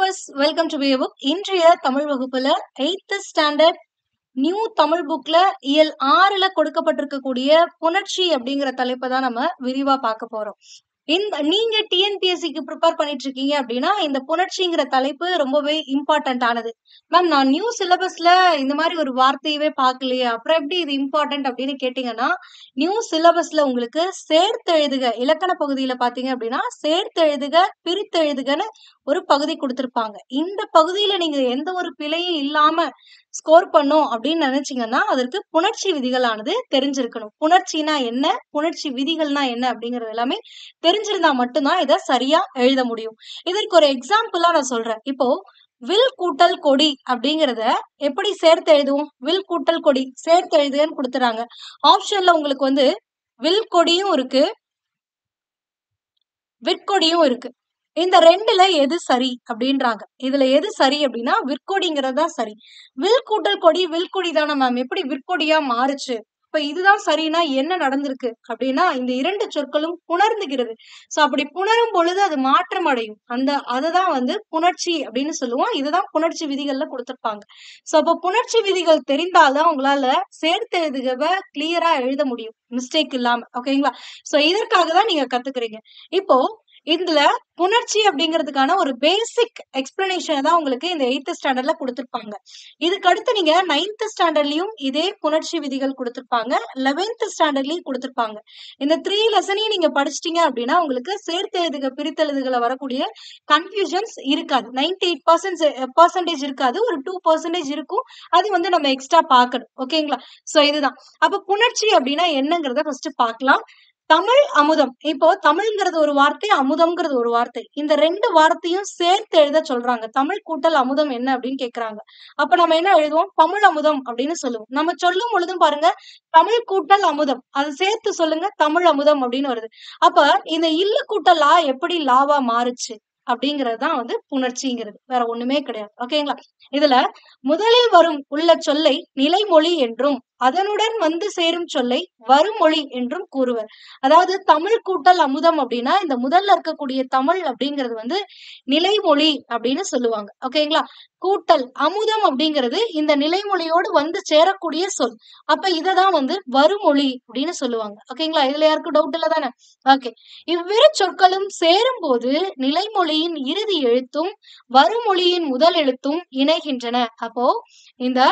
Viewers, welcome to book. இன்றைய தமிழ் வகுப்புல 8th standard new Tamil புக்ல இயல் 6ல கொடுக்கப்பட்டிருக்கக்கூடிய புணர்ச்சி அப்படிங்கிற தலைப்பை தான் நம்ம விரிவா பார்க்க போறோம். நீங்க டிஎன்பிஎஸ்சிக்கு ப்ரிப்பேர் பண்ணிட்டு இருக்கீங்க அப்படின்னா இந்த புணர்ச்சிங்கிற தலைப்பு ரொம்பவே இம்பார்ட்டன்ட் ஆனது. மேம், நான் நியூ சிலபஸ்ல இந்த மாதிரி ஒரு வார்த்தையவே பார்க்கலையே, அப்புறம் எப்படி இது இம்பார்ட்டன்ட் அப்படின்னு கேட்டீங்கன்னா, நியூ சிலபஸ்ல உங்களுக்கு சேர்த்தெழுதுக இலக்கண பகுதியில பாத்தீங்க அப்படின்னா சேர்த்தெழுதுக பிரித்தெழுதுகன்னு ஒரு பகுதி கொடுத்திருப்பாங்க. இந்த பகுதியில நீங்க எந்த ஒரு பிழையும் இல்லாம ஸ்கோர் பண்ணும் அப்படின்னு நினைச்சீங்கன்னா அதற்கு புணர்ச்சி விதிகளானது தெரிஞ்சிருக்கணும். புணர்ச்சினா என்ன, புணர்ச்சி விதிகள்னா என்ன அப்படிங்கறது எல்லாமே தெரிஞ்சிருந்தா மட்டும்தான் இதை சரியா எழுத முடியும். இதற்கு ஒரு எக்ஸாம்பிளா நான் சொல்றேன். இப்போ வில் கூட்டல் கொடி அப்படிங்கறத எப்படி சேர்த்து எழுதுவோம்? வில் கூட்டல் கொடி சேர்த்து எழுதுன்னு கொடுத்துறாங்க. ஆப்ஷன்ல உங்களுக்கு வந்து வில் கொடியும் இருக்கு, விற்கொடியும் இருக்கு. இந்த ரெண்டுல எது சரி அப்படின்றாங்க. இதுல எது சரி அப்படின்னா விற்கொடிங்கிறது தான் சரி. வில் கூட்டல் கொடி வில் கொடி தானே மேம், எப்படி விற்கொடியா மாறுச்சு? இப்ப இதுதான் சரின்னா என்ன நடந்திருக்கு அப்படின்னா, இந்த இரண்டு சொற்களும் புணர்ந்துகிறது. சோ அப்படி புணரும் பொழுது அது மாற்றம் அடையும். அதுதான் வந்து புணர்ச்சி அப்படின்னு சொல்லுவோம். இதுதான் புணர்ச்சி விதிகள்ல கொடுத்திருப்பாங்க. சோ அப்ப புணர்ச்சி விதிகள் தெரிந்தால்தான் உங்களால சேர்த்து எழுதுகவை கிளியரா எழுத முடியும், மிஸ்டேக் இல்லாம. ஓகேங்களா? சோ இதற்காக தான் நீங்க கத்துக்கிறீங்க. இப்போ இதுல புணர்ச்சி அப்படிங்கிறதுக்கான ஒரு பேசிக் எக்ஸ்பிளனேஷன் தான் உங்களுக்கு இந்த 8th ஸ்டாண்டர்ட்ல கொடுத்திருப்பாங்க. இதுக்கு அடுத்து நீங்க 9th ஸ்டாண்டர்ட்லயும் இதே புணர்ச்சி விதிகள் கொடுத்திருப்பாங்க, 11th ஸ்டாண்டர்ட்லயும் கொடுத்திருப்பாங்க. இந்த 3 லெசனையும் நீங்க படிச்சிட்டீங்க அப்படின்னா உங்களுக்கு சேர்த்தெழுதுக பிரித்தெழுதுகளை வரக்கூடிய கன்ஃபியூஷன்ஸ் இருக்காது. 98% இருக்காது, ஒரு 2% இருக்கும். அது வந்து நம்ம எக்ஸ்ட்ரா பார்க்கணும். ஓகேங்களா? சோ இதுதான். அப்ப புணர்ச்சி அப்படின்னா என்னங்கிறத ஃபர்ஸ்ட் பார்க்கலாம். தமிழ் அமுதம். இப்போ தமிழ்ங்கிறது ஒரு வார்த்தை, அமுதம்ங்கிறது ஒரு வார்த்தை. இந்த ரெண்டு வார்த்தையும் சேர்த்து எழுத சொல்றாங்க. தமிழ் கூட்டல் அமுதம் என்ன அப்படின்னு கேக்குறாங்க. அப்ப நம்ம என்ன எழுதுவோம்? தமிழ் அமுதம் அப்படின்னு சொல்லுவோம். நம்ம சொல்லும் பொழுதும் பாருங்க, தமிழ் கூட்டல் அமுதம், அது சேர்த்து சொல்லுங்க, தமிழ் அமுதம் அப்படின்னு வருது. அப்ப இந்த இல்லு கூட்டல் லா எப்படி லாவா மாறுச்சு அப்படிங்கறதுதான் வந்து புணர்ச்சிங்கிறது, வேற ஒண்ணுமே கிடையாது. ஓகேங்களா? இதுல முதலில் வரும் உள்ள சொல்லை நிலைமொழி என்றும் அதனுடன் வந்து சேரும் சொல்லை வருமொழி என்றும் கூறுவர். அதாவது தமிழ் கூட்டல் அமுதம் அப்படின்னா இந்த முதல்ல இருக்கக்கூடிய தமிழ் அப்படிங்கிறது வந்து நிலைமொழி அப்படின்னு சொல்லுவாங்க. ஓகேங்களா? கூட்டல் அமுதம் அப்படிங்கிறது இந்த நிலைமொழியோடு வந்து சேரக்கூடிய சொல். அப்ப இததான் வந்து வருமொழி அப்படின்னு சொல்லுவாங்க. ஓகேங்களா? இதுல யாருக்கும் டவுட் இல்ல தானே? ஓகே. இவ்விரு சொற்களும் சேரும் போது நிலைமொழியின் இறுதி எழுத்தும் வருமொழியின் முதல் எழுத்தும் இணைகின்றன. அப்போ இந்த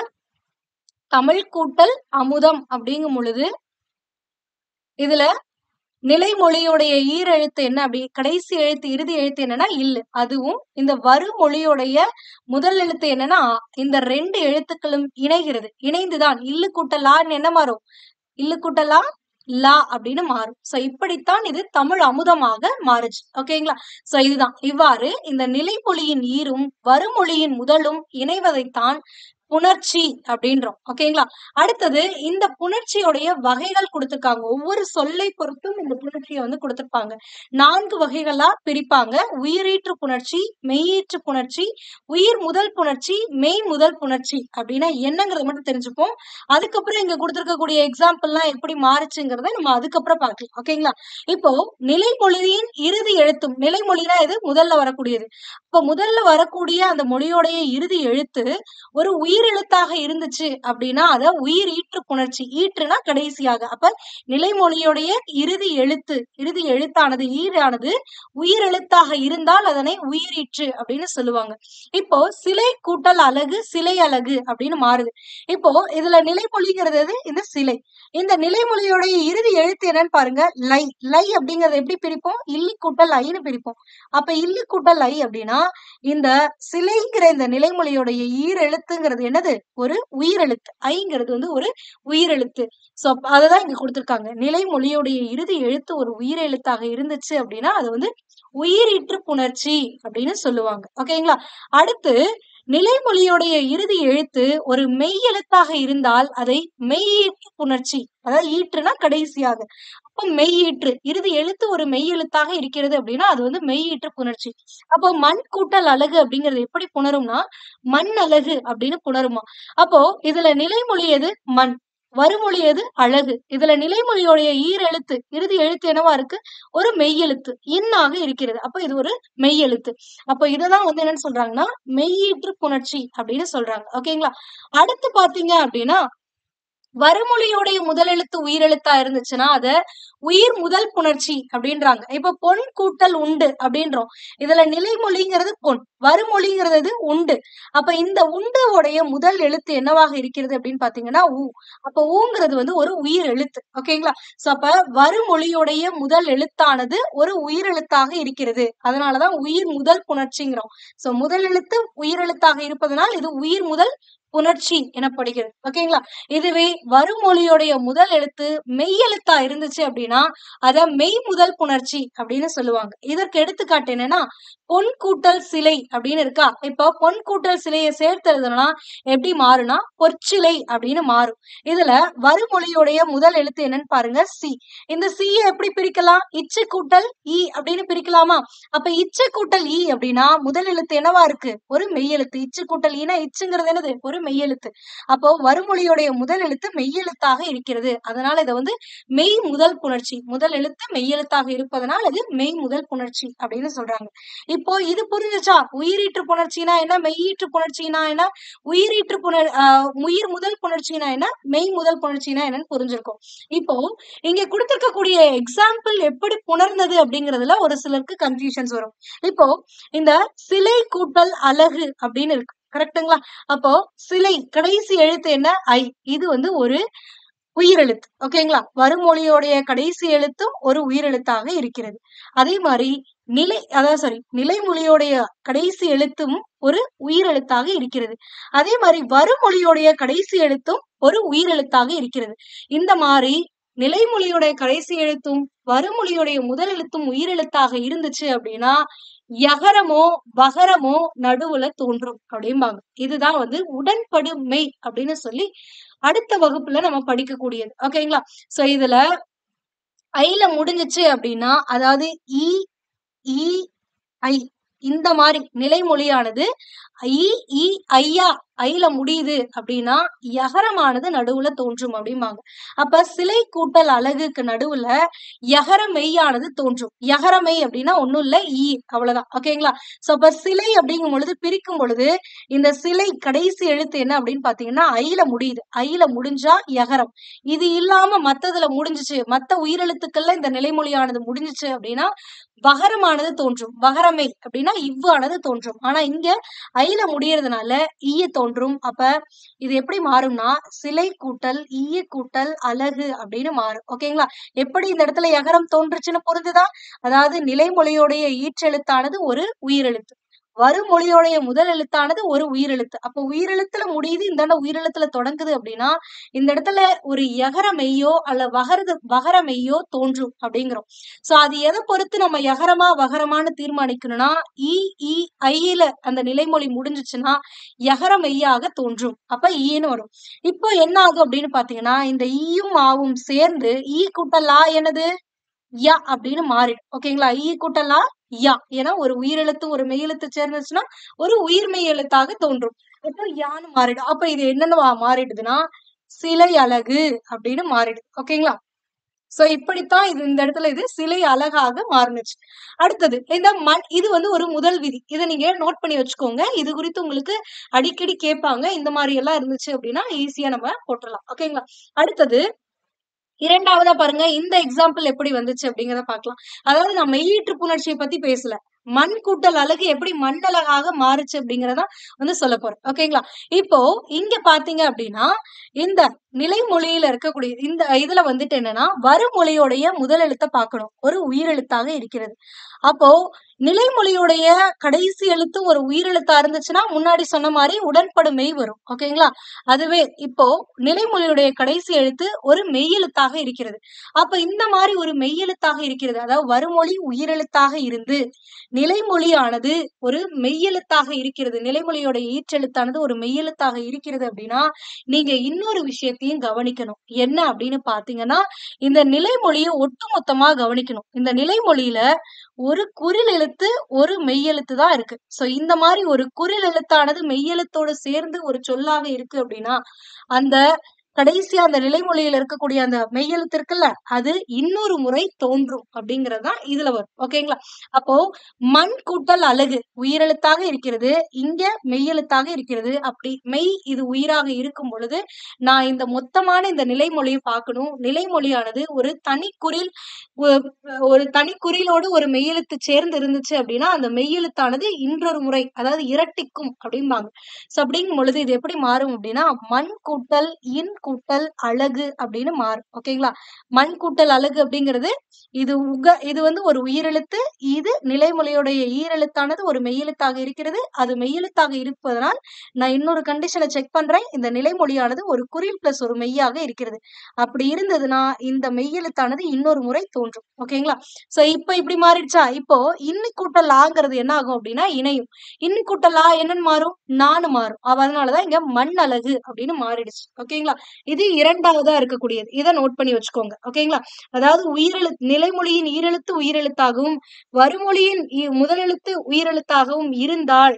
தமிழ் கூட்டல் அமுதம் அப்படிங்கும் பொழுது இதுல நிலைமொழியுடைய ஈரெழுத்து என்ன அப்படி, கடைசி எழுத்து இறுதி எழுத்து என்னன்னா இல்லு. அதுவும் இந்த வருமொழியுடைய முதல் எழுத்து என்னன்னா இந்த ரெண்டு எழுத்துக்களும் இணைகிறது. இணைந்துதான் இல்லு கூட்டல் லான்னு என்ன மாறும்? இல்லு கூட்டல் லா அப்படின்னு மாறும். சோ இப்படித்தான் இது தமிழ் அமுதமாக மாறுச்சு. ஓகேங்களா? சோ இதுதான். இவ்வாறு இந்த நிலைமொழியின் ஈரும் வருமொழியின் முதலும் இணைவதைத்தான் புணர்ச்சி அப்படின்றோம். ஓகேங்களா? அடுத்தது இந்த புணர்ச்சியுடைய வகைகள் கொடுத்திருக்காங்க. ஒவ்வொரு சொல்லை பொறுத்தும் இந்த புணர்ச்சியை வந்து கொடுத்திருப்பாங்க. 4 வகைகளா பிரிப்பாங்க. உயிரீற்று புணர்ச்சி, மெய்யீற்று புணர்ச்சி, உயிர் முதல் புணர்ச்சி, மெய் முதல் புணர்ச்சி அப்படின்னா என்னங்கிறத மட்டும் தெரிஞ்சுப்போம். அதுக்கப்புறம் இங்க கொடுத்திருக்கக்கூடிய எக்ஸாம்பிள்லாம் எப்படி மாறுச்சுங்கிறத நம்ம அதுக்கப்புறம் பார்க்கலாம். ஓகேங்களா? இப்போ நிலைமொழியின் இறுதி எழுத்தும், நிலைமொழினா இது முதல்ல வரக்கூடியது. இப்ப முதல்ல வரக்கூடிய அந்த மொழியோடைய இறுதி எழுத்து ஒரு உயிரெழுத்தாக இருந்துச்சு அப்படின்னா அத உயிர் ஈற்று புணர்ச்சி. ஈற்றுனா கடைசியாக. அப்ப நிலைமொழியுடைய இறுதி எழுத்தானது ஈரானது உயிரெழுத்தாக இருந்தால் அதனை உயிரீற்று அப்படின்னு சொல்லுவாங்க. இப்போ சிலை கூட்டல் அலகு சிலை அலகு அப்படின்னு மாறுது. இப்போ இதுல நிலைமொழிங்கிறது இந்த சிலை. இந்த நிலைமொழியுடைய இறுதி எழுத்து என்னன்னு பாருங்க, லை. லை அப்படிங்கறத எப்படி பிரிப்போம்? இல்லி கூட்டல் ஐன்னு பிரிப்போம். அப்ப இல்லி கூட்டல் ஐ அப்படின்னா இந்த சிலைங்கிற இந்த நிலைமொழியுடைய ஈரெழுத்துங்கிறது என்னது? ஒரு உயிரெழுத்து. ஐங்கிறது வந்து ஒரு உயிரெழுத்து. சோ அததான் இங்க கொடுத்திருக்காங்க. நிலைமொழியுடைய இறுதி எழுத்து ஒரு உயிரெழுத்தாக இருந்துச்சு அப்படின்னா அது வந்து உயிரீற்று புணர்ச்சி அப்படின்னு சொல்லுவாங்க. ஓகேங்களா? அடுத்து நிலைமொழியுடைய இறுதி எழுத்து ஒரு மெய் எழுத்தாக இருந்தால் அதை மெய்யீற்று புணர்ச்சி, அதாவது ஈற்றுனா கடைசியாக. அப்ப மெய்யீற்று இறுதி எழுத்து ஒரு மெய் எழுத்தாக இருக்கிறது அப்படின்னா அது வந்து மெய்யீற்று புணர்ச்சி. அப்போ மண் கூட்டல் அலகு அப்படிங்கிறது எப்படி புணரும்னா மண் அலகு அப்படின்னு புணருமா. அப்போ இதுல நிலைமொழி எது? மண். வருமொழி எது? அழகு. இதுல நிலைமொழியோடைய ஈரெழுத்து இறுதி எழுத்து என்னவா இருக்கு? ஒரு மெய்யெழுத்து இன்னாக இருக்கிறது. அப்ப இது ஒரு மெய்யெழுத்து. அப்ப இததான் வந்து என்னன்னு சொல்றாங்கன்னா மெய்யீற்று புணர்ச்சி அப்படின்னு சொல்றாங்க. ஓகேங்களா? அடுத்து பாத்தீங்க அப்படின்னா வருமொழியோடைய முதல் எழுத்து உயிரெழுத்தா இருந்துச்சுன்னா அத உயிர் முதல் புணர்ச்சி அப்படின்றாங்க. இப்ப பொன் கூட்டல் உண்டு அப்படின்றோம். இதுல நிலைமொழிங்கிறது பொன், வருமொழிங்கிறது உண்டு. அப்ப இந்த உண்டு உடைய முதல் எழுத்து என்னவாக இருக்கிறது அப்படின்னு பாத்தீங்கன்னா ஊ. அப்ப ஊங்கிறது வந்து ஒரு உயிர் எழுத்து. ஓகேங்களா? சோ அப்ப வருமொழியோடைய முதல் எழுத்தானது ஒரு உயிரெழுத்தாக இருக்கிறது. அதனாலதான் உயிர் முதல் புணர்ச்சிங்கிறோம். சோ முதல் எழுத்து உயிரெழுத்தாக இருப்பதனால் இது உயிர் முதல் புணர்ச்சி எனப்படுகிறது. ஓகேங்களா? இதுவே வருமொழியோடைய முதல் எழுத்து மெய் எழுத்தா இருந்துச்சு அப்படின்னா அத மெய் முதல் புணர்ச்சி அப்படின்னு சொல்லுவாங்க. இதற்கு எடுத்துக்காட்டு என்னன்னா பொன் கூட்டல் சிலை அப்படின்னு இருக்கா. இப்போ பொன் கூட்டல் சிலையை சேர்த்து எழுதணும்னா எப்படி மாறுனா பொற்சிலை அப்படின்னு மாறும். இதுல வருமொழியோடைய முதல் எழுத்து என்னன்னு பாருங்க சி. இந்த சியை எப்படி பிரிக்கலாம்? இச்சு கூட்டல் இ அப்படின்னு பிரிக்கலாமா? அப்ப இச்சு கூட்டல் இ அப்படின்னா முதல் எழுத்து என்னவா இருக்கு? ஒரு மெய் எழுத்து. இச்சு கூட்டல் ஈனா இச்சுங்கிறது என்னது? ஒரு மெய்யெழுத்து. அப்போ வருமொழியோடைய முதல் எழுத்து மெய்யெழுத்தாக இருக்கிறது. அதனால இதை வந்து மெய் முதல் புணர்ச்சி. முதல் எழுத்து மெய்யெழுத்தாக இருப்பதனால் அது மெய் முதல் புணர்ச்சி அப்படின்னு சொல்றாங்க. இப்போ இது புரிஞ்சுச்சா? உயிரீற்று புணர்ச்சினா என்ன? மெய்யீற்று புணர்ச்சினா என்ன? உயிரீற்று உயிர் முதல் புணர்ச்சினா என்ன? மெய் முதல் புணர்ச்சினா என்னன்னு புரிஞ்சிருக்கும். இப்போ இங்க கொடுத்திருக்கக்கூடிய எக்ஸாம்பிள் எப்படி புணர்ந்தது அப்படிங்கறதுல ஒரு சிலருக்கு கன்ஃபியூஷன்ஸ் வரும். இப்போ இந்த சிலை கூட்டல் அழகு அப்படின்னு இருக்கு. கரெக்ட்டுங்களா? அப்போ சிலை கடைசி எழுத்து என்ன? ஐ. இது வந்து ஒரு உயிரெழுத்து. ஓகேங்களா? வருமொழியோடைய கடைசி எழுத்தும் ஒரு உயிரெழுத்தாக இருக்கிறது. அதே மாதிரி நிலைமொழியோடைய கடைசி எழுத்தும் ஒரு உயிரெழுத்தாக இருக்கிறது. அதே மாதிரி வருமொழியோடைய கடைசி எழுத்தும் ஒரு உயிரெழுத்தாக இருக்கிறது. இந்த மாதிரி நிலைமொழியோடைய கடைசி எழுத்தும் வருமொழியோடைய முதல் எழுத்தும் உயிரெழுத்தாக இருந்துச்சு அப்படின்னா யகரமோ வகரமோ நடுவுல தோன்றும் அப்படிம்பாங்க. இதுதான் வந்து உடன்படு மெய் அப்படின்னு சொல்லி அடுத்த வகுப்புல நம்ம படிக்கக்கூடியது. ஓகேங்களா? சோ இதுல ஐல முடிஞ்சிச்சு அப்படின்னா அதாவது இ ஈ ஐ இந்த மாதிரி நிலைமொழியானது ஐ ஈ ஐயா ஐல முடியுது அப்படின்னா யகரமானது நடுவுல தோன்றும் அப்படிம்பாங்க. அப்ப சிலை கூட்டல் அழகுக்கு நடுவுல யகர மெய்யானது தோன்றும். யகர மெய் அப்படின்னா ஒண்ணும் இல்ல ஈ அவ்வளவுதான். ஓகேங்களா? சோ அப்ப சிலை அப்படிங்கும் பொழுது பிரிக்கும் பொழுது இந்த சிலை கடைசி எழுத்து என்ன அப்படின்னு பாத்தீங்கன்னா ஐல முடியுது. ஐல முடிஞ்சா யகரம். இது இல்லாம மத்ததுல முடிஞ்சுச்சு, மத்த உயிரெழுத்துக்கள்ல இந்த நிலைமொழியானது முடிஞ்சுச்சு அப்படின்னா வகரமானது தோன்றும். வகரமை அப்படின்னா இவ்வானது தோன்றும். ஆனா இங்க ஐல முடியறதுனால ஈய தோன்றும். அப்ப இது எப்படி மாறும்னா சிலை கூட்டல் ஈய கூட்டல் அழகு அப்படின்னு மாறும். ஓகேங்களா? எப்படி இந்த இடத்துல யகரம் தோன்றுச்சுன்னு புரிஞ்சுதா? அதாவது நிலைமொழியோடைய ஈற்றெழுத்தானது ஒரு உயிரெழுத்து. வருமொழியோடைய முதல் எழுத்தானது ஒரு உயிரெழுத்து. அப்ப உயிரெழுத்துல முடியுது, இந்த உயிரெழுத்துல தொடங்குது அப்படின்னா இந்த இடத்துல ஒரு யகர மெய்யோ அல்ல வகர மெய்யோ தோன்றும் அப்படிங்கிறோம். சோ அது எதை பொறுத்து நம்ம யகரமா வகரமான்னு தீர்மானிக்கணும்னா ஈ ஐயில அந்த நிலைமொழி முடிஞ்சுச்சுன்னா யகர மெய்யாக தோன்றும். அப்ப ஈன்னு வரும். இப்போ என்ன ஆகும் அப்படின்னு பாத்தீங்கன்னா இந்த ஈயும் ஆவும் சேர்ந்து ஈ கூட்டல் ஆ என்னது? யா அப்படின்னு மாறிடும். ஓகேங்களா? ஈ கூட்டல் ஆ யா. ஏன்னா ஒரு உயிரெழுத்து ஒரு மெய்யெழுத்து சேர்ந்துச்சுன்னா ஒரு உயிர் மெய் எழுத்தாக தோன்றும். அப்ப யான்னு மாறிடும். அப்ப இது என்னன்னு மாறிடுதுன்னா சிலை அழகு அப்படின்னு மாறிடுது. ஓகேங்களா? சோ இப்படித்தான் இது இந்த இடத்துல இது சிலை அழகாக மாறுனுச்சு. அடுத்தது இந்த இது வந்து ஒரு முதல் விதி. இதை நீங்க நோட் பண்ணி வச்சுக்கோங்க. இது குறித்து உங்களுக்கு அடிக்கடி கேட்பாங்க. இந்த மாதிரி எல்லாம் இருந்துச்சு அப்படின்னா ஈஸியா நம்ம போட்டுடலாம். ஓகேங்களா? அடுத்தது இரண்டாவதா பாருங்க இந்த எக்ஸாம்பிள் எப்படி வந்துச்சு அப்படிங்கறத பாக்கலாம். அதாவது நான் மெய்யீற்று புணர்ச்சியை பத்தி பேசல. மண் கூட்டல் அழகு எப்படி மண்ணழகாக மாறுச்சு அப்படிங்கறத வந்து சொல்ல போறேன். ஓகேங்களா? இப்போ இங்க பாத்தீங்க அப்படின்னா இந்த நிலைமொழியில இருக்கக்கூடிய இந்த இதுல வந்துட்டு என்னன்னா வருமொழியோடைய முதல் எழுத்தை பார்க்கணும். ஒரு உயிரெழுத்தாக இருக்கிறது. அப்போ நிலைமொழியுடைய கடைசி எழுத்து ஒரு உயிரெழுத்தா இருந்துச்சுன்னா முன்னாடி சொன்ன மாதிரி உடன்படும் மெய் வரும். ஓகேங்களா? அதுவே இப்போ நிலைமொழியுடைய கடைசி எழுத்து ஒரு மெய்யெழுத்தாக இருக்கிறது. அப்ப இந்த மாதிரி ஒரு மெய்யெழுத்தாக இருக்கிறது. அதாவது வருமொழி உயிரெழுத்தாக இருந்து நிலைமொழியானது ஒரு மெய்யெழுத்தாக இருக்கிறது. நிலைமொழியோட ஈற்றெழுத்தானது ஒரு மெய்யெழுத்தாக இருக்கிறது அப்படின்னா நீங்க இன்னொரு விஷயத்தையும் கவனிக்கணும். என்ன அப்படின்னு பாத்தீங்கன்னா இந்த நிலைமொழியை ஒட்டுமொத்தமா கவனிக்கணும். இந்த நிலைமொழியில ஒரு குறில் எழுத்து ஒரு மெய்யெழுத்து தான் இருக்கு. சோ இந்த மாதிரி ஒரு குறில் எழுத்தானது மெய்யெழுத்தோடு சேர்ந்து ஒரு சொல்லாக இருக்கு அப்படின்னா அந்த கடைசியா அந்த நிலைமொழியில இருக்கக்கூடிய அந்த மெய்யெழுத்து இருக்குல்ல, அது இன்னொரு முறை தோன்றும் அப்படிங்கிறதுதான் இதுல வரும். ஓகேங்களா? அப்போ மண் கூட்டல் அலகு உயிரெழுத்தாக இருக்கிறது. இங்க மெய்யெழுத்தாக இருக்கிறது. அப்படி மெய் இது உயிராக இருக்கும் பொழுது, நான் இந்த மொத்தமான இந்த நிலைமொழிய பார்க்கணும். நிலைமொழியானது ஒரு தனிக்குறில் ஒ ஒரு தனிக்குறிலோடு ஒரு மெய்யெழுத்து சேர்ந்து இருந்துச்சு அப்படின்னா, அந்த மெய்யெழுத்தானது இன்னொரு முறை, அதாவது இரட்டிக்கும் அப்படிம்பாங்க. சோ அப்படிங்கும் பொழுது இது எப்படி மாறும் அப்படின்னா, மண் கூட்டல் இன் கூட்டல் அலகு அப்படின்னு மாறும். ஓகேங்களா? மண் கூட்டல் அலகு அப்படிங்கிறது இது வந்து ஒரு உயிரெழுத்து. இது நிலைமொழியுடைய ஈரெழுத்தானது ஒரு மெய்யெழுத்தாக இருக்கிறது. அது மெய்யெழுத்தாக இருப்பதனால், நான் இன்னொரு கண்டிஷன செக் பண்றேன். இந்த நிலைமொழியானது ஒரு குறில் பிளஸ் ஒரு மெய்யாக இருக்கிறது. அப்படி இருந்ததுன்னா, இந்த மெய்யெழுத்தானது இன்னொரு முறை தோன்றும். ஓகேங்களா? சோ இப்ப இப்படி மாறிடுச்சா? இப்போ இன்னு கூட்டல் ஆங்கிறது என்ன ஆகும் அப்படின்னா இணையும். இன்னு கூட்டல் ஆ என்னன்னு மாறும்? நான்னு மாறும். அதனாலதான் இங்க மண் அலகு அப்படின்னு மாறிடுச்சு. ஓகேங்களா? இது 2வதா இருக்கக்கூடியது. இத நோட் பண்ணி வச்சுக்கோங்க. ஓகேங்களா? அதாவது நிலைமொழியின் ஈரெழுத்து உயிரெழுத்தாகவும், வருமொழியின் முதலெழுத்து உயிரெழுத்தாகவும் இருந்தால்,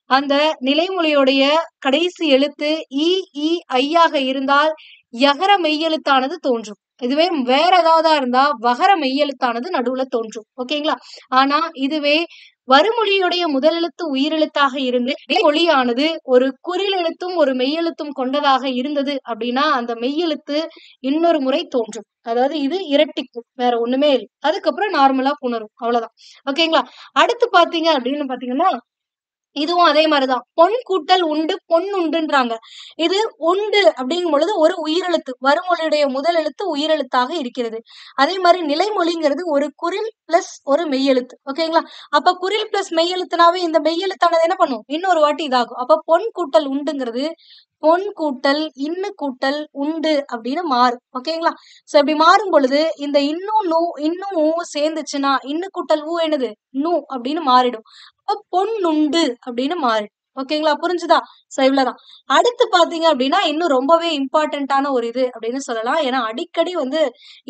அந்த நிலைமொழியுடைய கடைசி எழுத்து இ, ஈ, ஐயாக இருந்தால் யகர மெய்யெழுத்தானது தோன்றும். இதுவே வேற ஏதாவதா இருந்தா வகர மெய்யெழுத்தானது நடுவுல தோன்றும். ஓகேங்களா? ஆனா இதுவே வருமொழியுடைய முதலெழுத்து உயிரெழுத்தாக இருந்து மொழியானது ஒரு குறில் எழுத்தும் ஒரு மெய்யெழுத்தும் கொண்டதாக இருந்தது அப்படின்னா அந்த மெய்யெழுத்து இன்னொரு முறை தோன்றும். அதாவது இது இரட்டிக்கும், வேற ஒண்ணுமே இல்லை. அதுக்கப்புறம் நார்மலா புணரும், அவ்வளவுதான். ஓகேங்களா? அடுத்து பாத்தீங்க அப்படின்னு பாத்தீங்கன்னா இதுவும் அதே மாதிரிதான். பொன் கூட்டல் உண்டு பொன் உண்டுன்றாங்க. இது உண்டு அப்படிங்கும் பொழுது ஒரு உயிரெழுத்து, வருமொழியுடைய முதல் எழுத்து உயிரெழுத்தாக இருக்கிறது. அதே மாதிரி நிலைமொழிங்கிறது ஒரு குறில் பிளஸ் ஒரு மெய்யெழுத்து. ஓகேங்களா? அப்ப குறில் பிளஸ் மெய்யெழுத்துனாவே இந்த மெய்யெழுத்தானது என்ன பண்ணும்? இன்னொரு வாட்டி இதாகும். அப்ப பொன் கூட்டல் உண்டுங்கிறது பொன் கூட்டல் இன்னு கூட்டல் உண்டு அப்படின்னு மாறும். ஓகேங்களா? சோ இப்படி மாறும் பொழுது இந்த இன்னும் ஊ சேர்ந்துச்சுன்னா இன்னு கூட்டல் ஊ என்னது? நூ அப்படின்னு மாறிடும். அப்ப பொன்னுண்டு அப்படின்னு மாறிடும். ஓகேங்களா? புரிஞ்சுதா? சோ இவ்வளவுதான். அடுத்து பாத்தீங்க அப்படின்னா இன்னும் ரொம்பவே இம்பார்ட்டன்டான ஒரு இது அப்படின்னு சொல்லலாம். ஏன்னா அடிக்கடி வந்து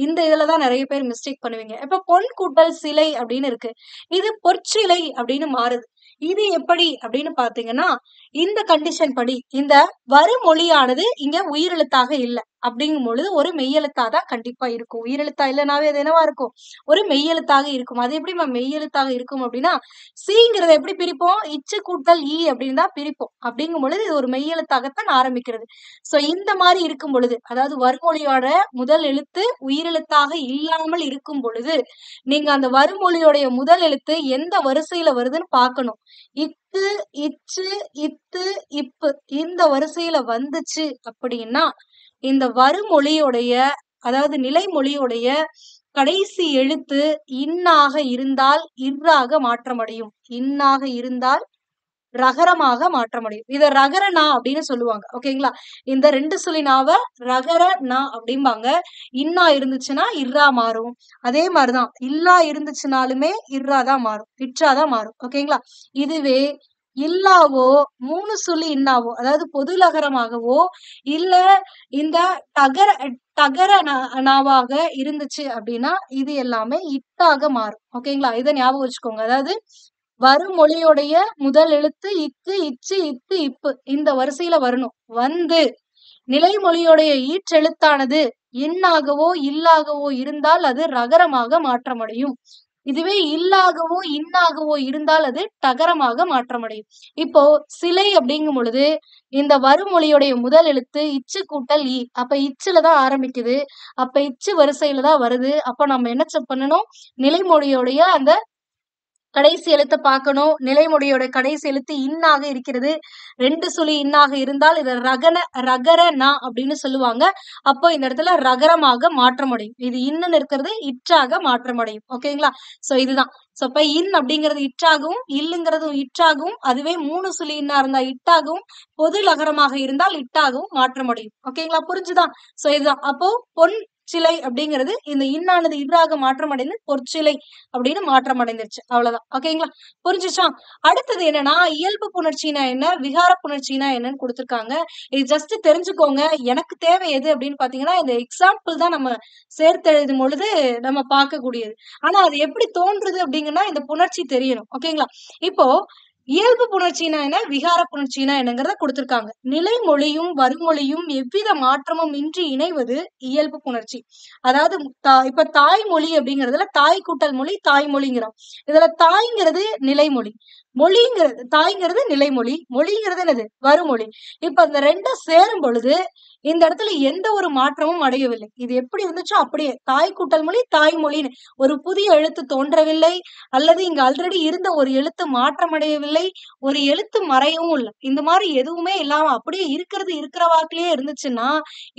இந்த இதுலதான் நிறைய பேர் மிஸ்டேக் பண்ணுவீங்க. இப்ப பொன் கூட்டல் சிலை அப்படின்னு இருக்கு. இது பொற்சிலை அப்படின்னு மாறுது. இது எப்படி அப்படின்னு பாத்தீங்கன்னா, இந்த கண்டிஷன் படி இந்த வருமொழியானது இங்க உயிரெழுத்தாக இல்ல. அப்படிங்கும் பொழுது ஒரு மெய்யெழுத்தா தான் கண்டிப்பா இருக்கும். உயிரெழுத்தா இல்லைனாவே அது என்னவா இருக்கும்? ஒரு மெய்யெழுத்தாக இருக்கும். அது எப்படி மெய்யெழுத்தாக இருக்கும் அப்படின்னா, சீங்கிறத எப்படி பிரிப்போம்? இச்சு கூட்டல் ஈ அப்படின்னு தான் பிரிப்போம். அப்படிங்கும் பொழுது இது ஒரு மெய்யெழுத்தாகத்தான் ஆரம்பிக்கிறது. சோ இந்த மாதிரி இருக்கும் பொழுது, அதாவது வருமொழியோட முதல் எழுத்து உயிரெழுத்தாக இல்லாமல் இருக்கும் பொழுது, நீங்க அந்த வருமொழியோடைய முதல் எழுத்து எந்த வரிசையில வருதுன்னு பார்க்கணும். இத்து, இச்சு, இத்து, இப்பு இந்த வரிசையில வந்துச்சு அப்படின்னா, இந்த வருமொழியுடைய அதாவது நிலைமொழியுடைய கடைசி எழுத்து இன்னாக இருந்தால் இர்ராக மாற்றமடையும். இன்னாக இருந்தால் ரகரமாக மாற்றமடையும். இத ரகர நா அப்படின்னு சொல்லுவாங்க. ஓகேங்களா? இந்த 2 சுழி நாவ ரகர நா அப்படிம்பாங்க. இன்னா இருந்துச்சுன்னா இர்ரா மாறும். அதே மாதிரிதான் இல்லா இருந்துச்சுனாலுமே இர்ரா தான் மாறும். இற்றா தான் மாறும். ஓகேங்களா? இதுவே இல்லாவோ 3 சுழி இன்னாவோ அதாவது பொது லகரமாகவோ இல்ல இந்த தகர தகர நாவாக இருந்துச்சு அப்படின்னா இது எல்லாமே இட்டாக மாறும். ஓகேங்களா? இதை ஞாபகம் வச்சுக்கோங்க. அதாவது வருமொழியுடைய முதல் எழுத்து இக்கு, இச்சு, இத்து, இப்பு இந்த வரிசையில வரணும். வந்து நிலைமொழியுடைய ஈற்றெழுத்தானது இன்னாகவோ இல்லாகவோ இருந்தால் அது ரகரமாக மாற்றமடையும். இதுவே இல்லாகவோ இன்னாகவோ இருந்தால் அது டகரமாக மாற்றமடையும். இப்போ சிலை அப்படிங்கும் பொழுது இந்த வருமொழியுடைய முதல் எழுத்து இச்சு கூட்டல் ஈ. அப்ப இச்சுல தான் ஆரம்பிக்குது. அப்ப இச்சு வரிசையில தான் வருது. அப்ப நம்ம என்ன செக் பண்ணணும்? நிலைமொழியுடைய அந்த கடைசி எழுத்த பார்க்கணும். நிலைமொழியோட கடைசி எழுத்து இன்னாக இருக்கிறது. 2 சுழி இன்னாக இருந்தால் இத ரகர நா அப்படின்னு சொல்லுவாங்க. அப்போ இந்த இடத்துல ரகரமாக மாற்றமடையும். இது இன்னுன்னு இருக்கிறது இற்றாக மாற்றமடையும். ஓகேங்களா? சோ இதுதான். சோ இப்ப இன் அப்படிங்கிறது இற்றாகவும் இல்லுங்கிறதும் இற்றாகவும் அதுவே 3 சுழி இன்னா இருந்தா இட்டாகவும் பொது லகரமாக இருந்தால் இட்டாகவும் மாற்றமடையும். ஓகேங்களா? புரிஞ்சுதா? சோ இதுதான். அப்போ பொன் சிலை அப்படிங்கிறது இந்த இன்னானது இவ்ராக மாற்றமடைந்து பொற்சிலை அப்படின்னு மாற்றம் அடைந்துருச்சு. அவ்வளவுதான். ஓகேங்களா? புரிஞ்சுச்சா? அடுத்தது என்னன்னா இயல்பு புணர்ச்சினா என்ன, விகார புணர்ச்சினா என்னன்னு கொடுத்திருக்காங்க. இது ஜஸ்ட் தெரிஞ்சுக்கோங்க. எனக்கு தேவை எது அப்படின்னு பாத்தீங்கன்னா இந்த எக்ஸாம்பிள் தான் நம்ம சேர்த்து எழுதும் பொழுது நம்ம பார்க்கக்கூடியது. ஆனா அது எப்படி தோன்றுது அப்படிங்கன்னா இந்த புணர்ச்சி தெரியணும். ஓகேங்களா? இப்போ இயல்பு புணர்ச்சினா என்ன, விகார புணர்ச்சினா என்னங்கிறத கொடுத்திருக்காங்க. நிலைமொழியும் வருமொழியும் எவ்வித மாற்றமும் இன்றி இணைவது இயல்பு புணர்ச்சி. அதாவது இப்ப தாய்மொழி அப்படிங்கிறதுல தாய் கூட்டல் மொழி தாய்மொழிங்கிறோம். இதுல தாய்ங்கிறது நிலைமொழி, மொழிங்கிறது தாய்ங்கிறது நிலைமொழி, மொழிங்கிறது என்னது வருமொழி. இப்ப இந்த ரெண்டும் சேரும் பொழுது இந்த இடத்துல எந்த ஒரு மாற்றமும் அடையவில்லை. இது எப்படி இருந்துச்சோ அப்படியே தாய் கூட்டல் மொழி தாய்மொழின்னு ஒரு புதிய எழுத்து தோன்றவில்லை, அல்லது இங்க ஆல்ரெடி இருந்த ஒரு எழுத்து மாற்றம் அடையவில்லை, ஒரு எழுத்து மறையவும் இல்லை. இந்த மாதிரி எதுவுமே இல்லாம அப்படியே இருக்கிறது இருக்கிற வாக்கிலேயே இருந்துச்சுன்னா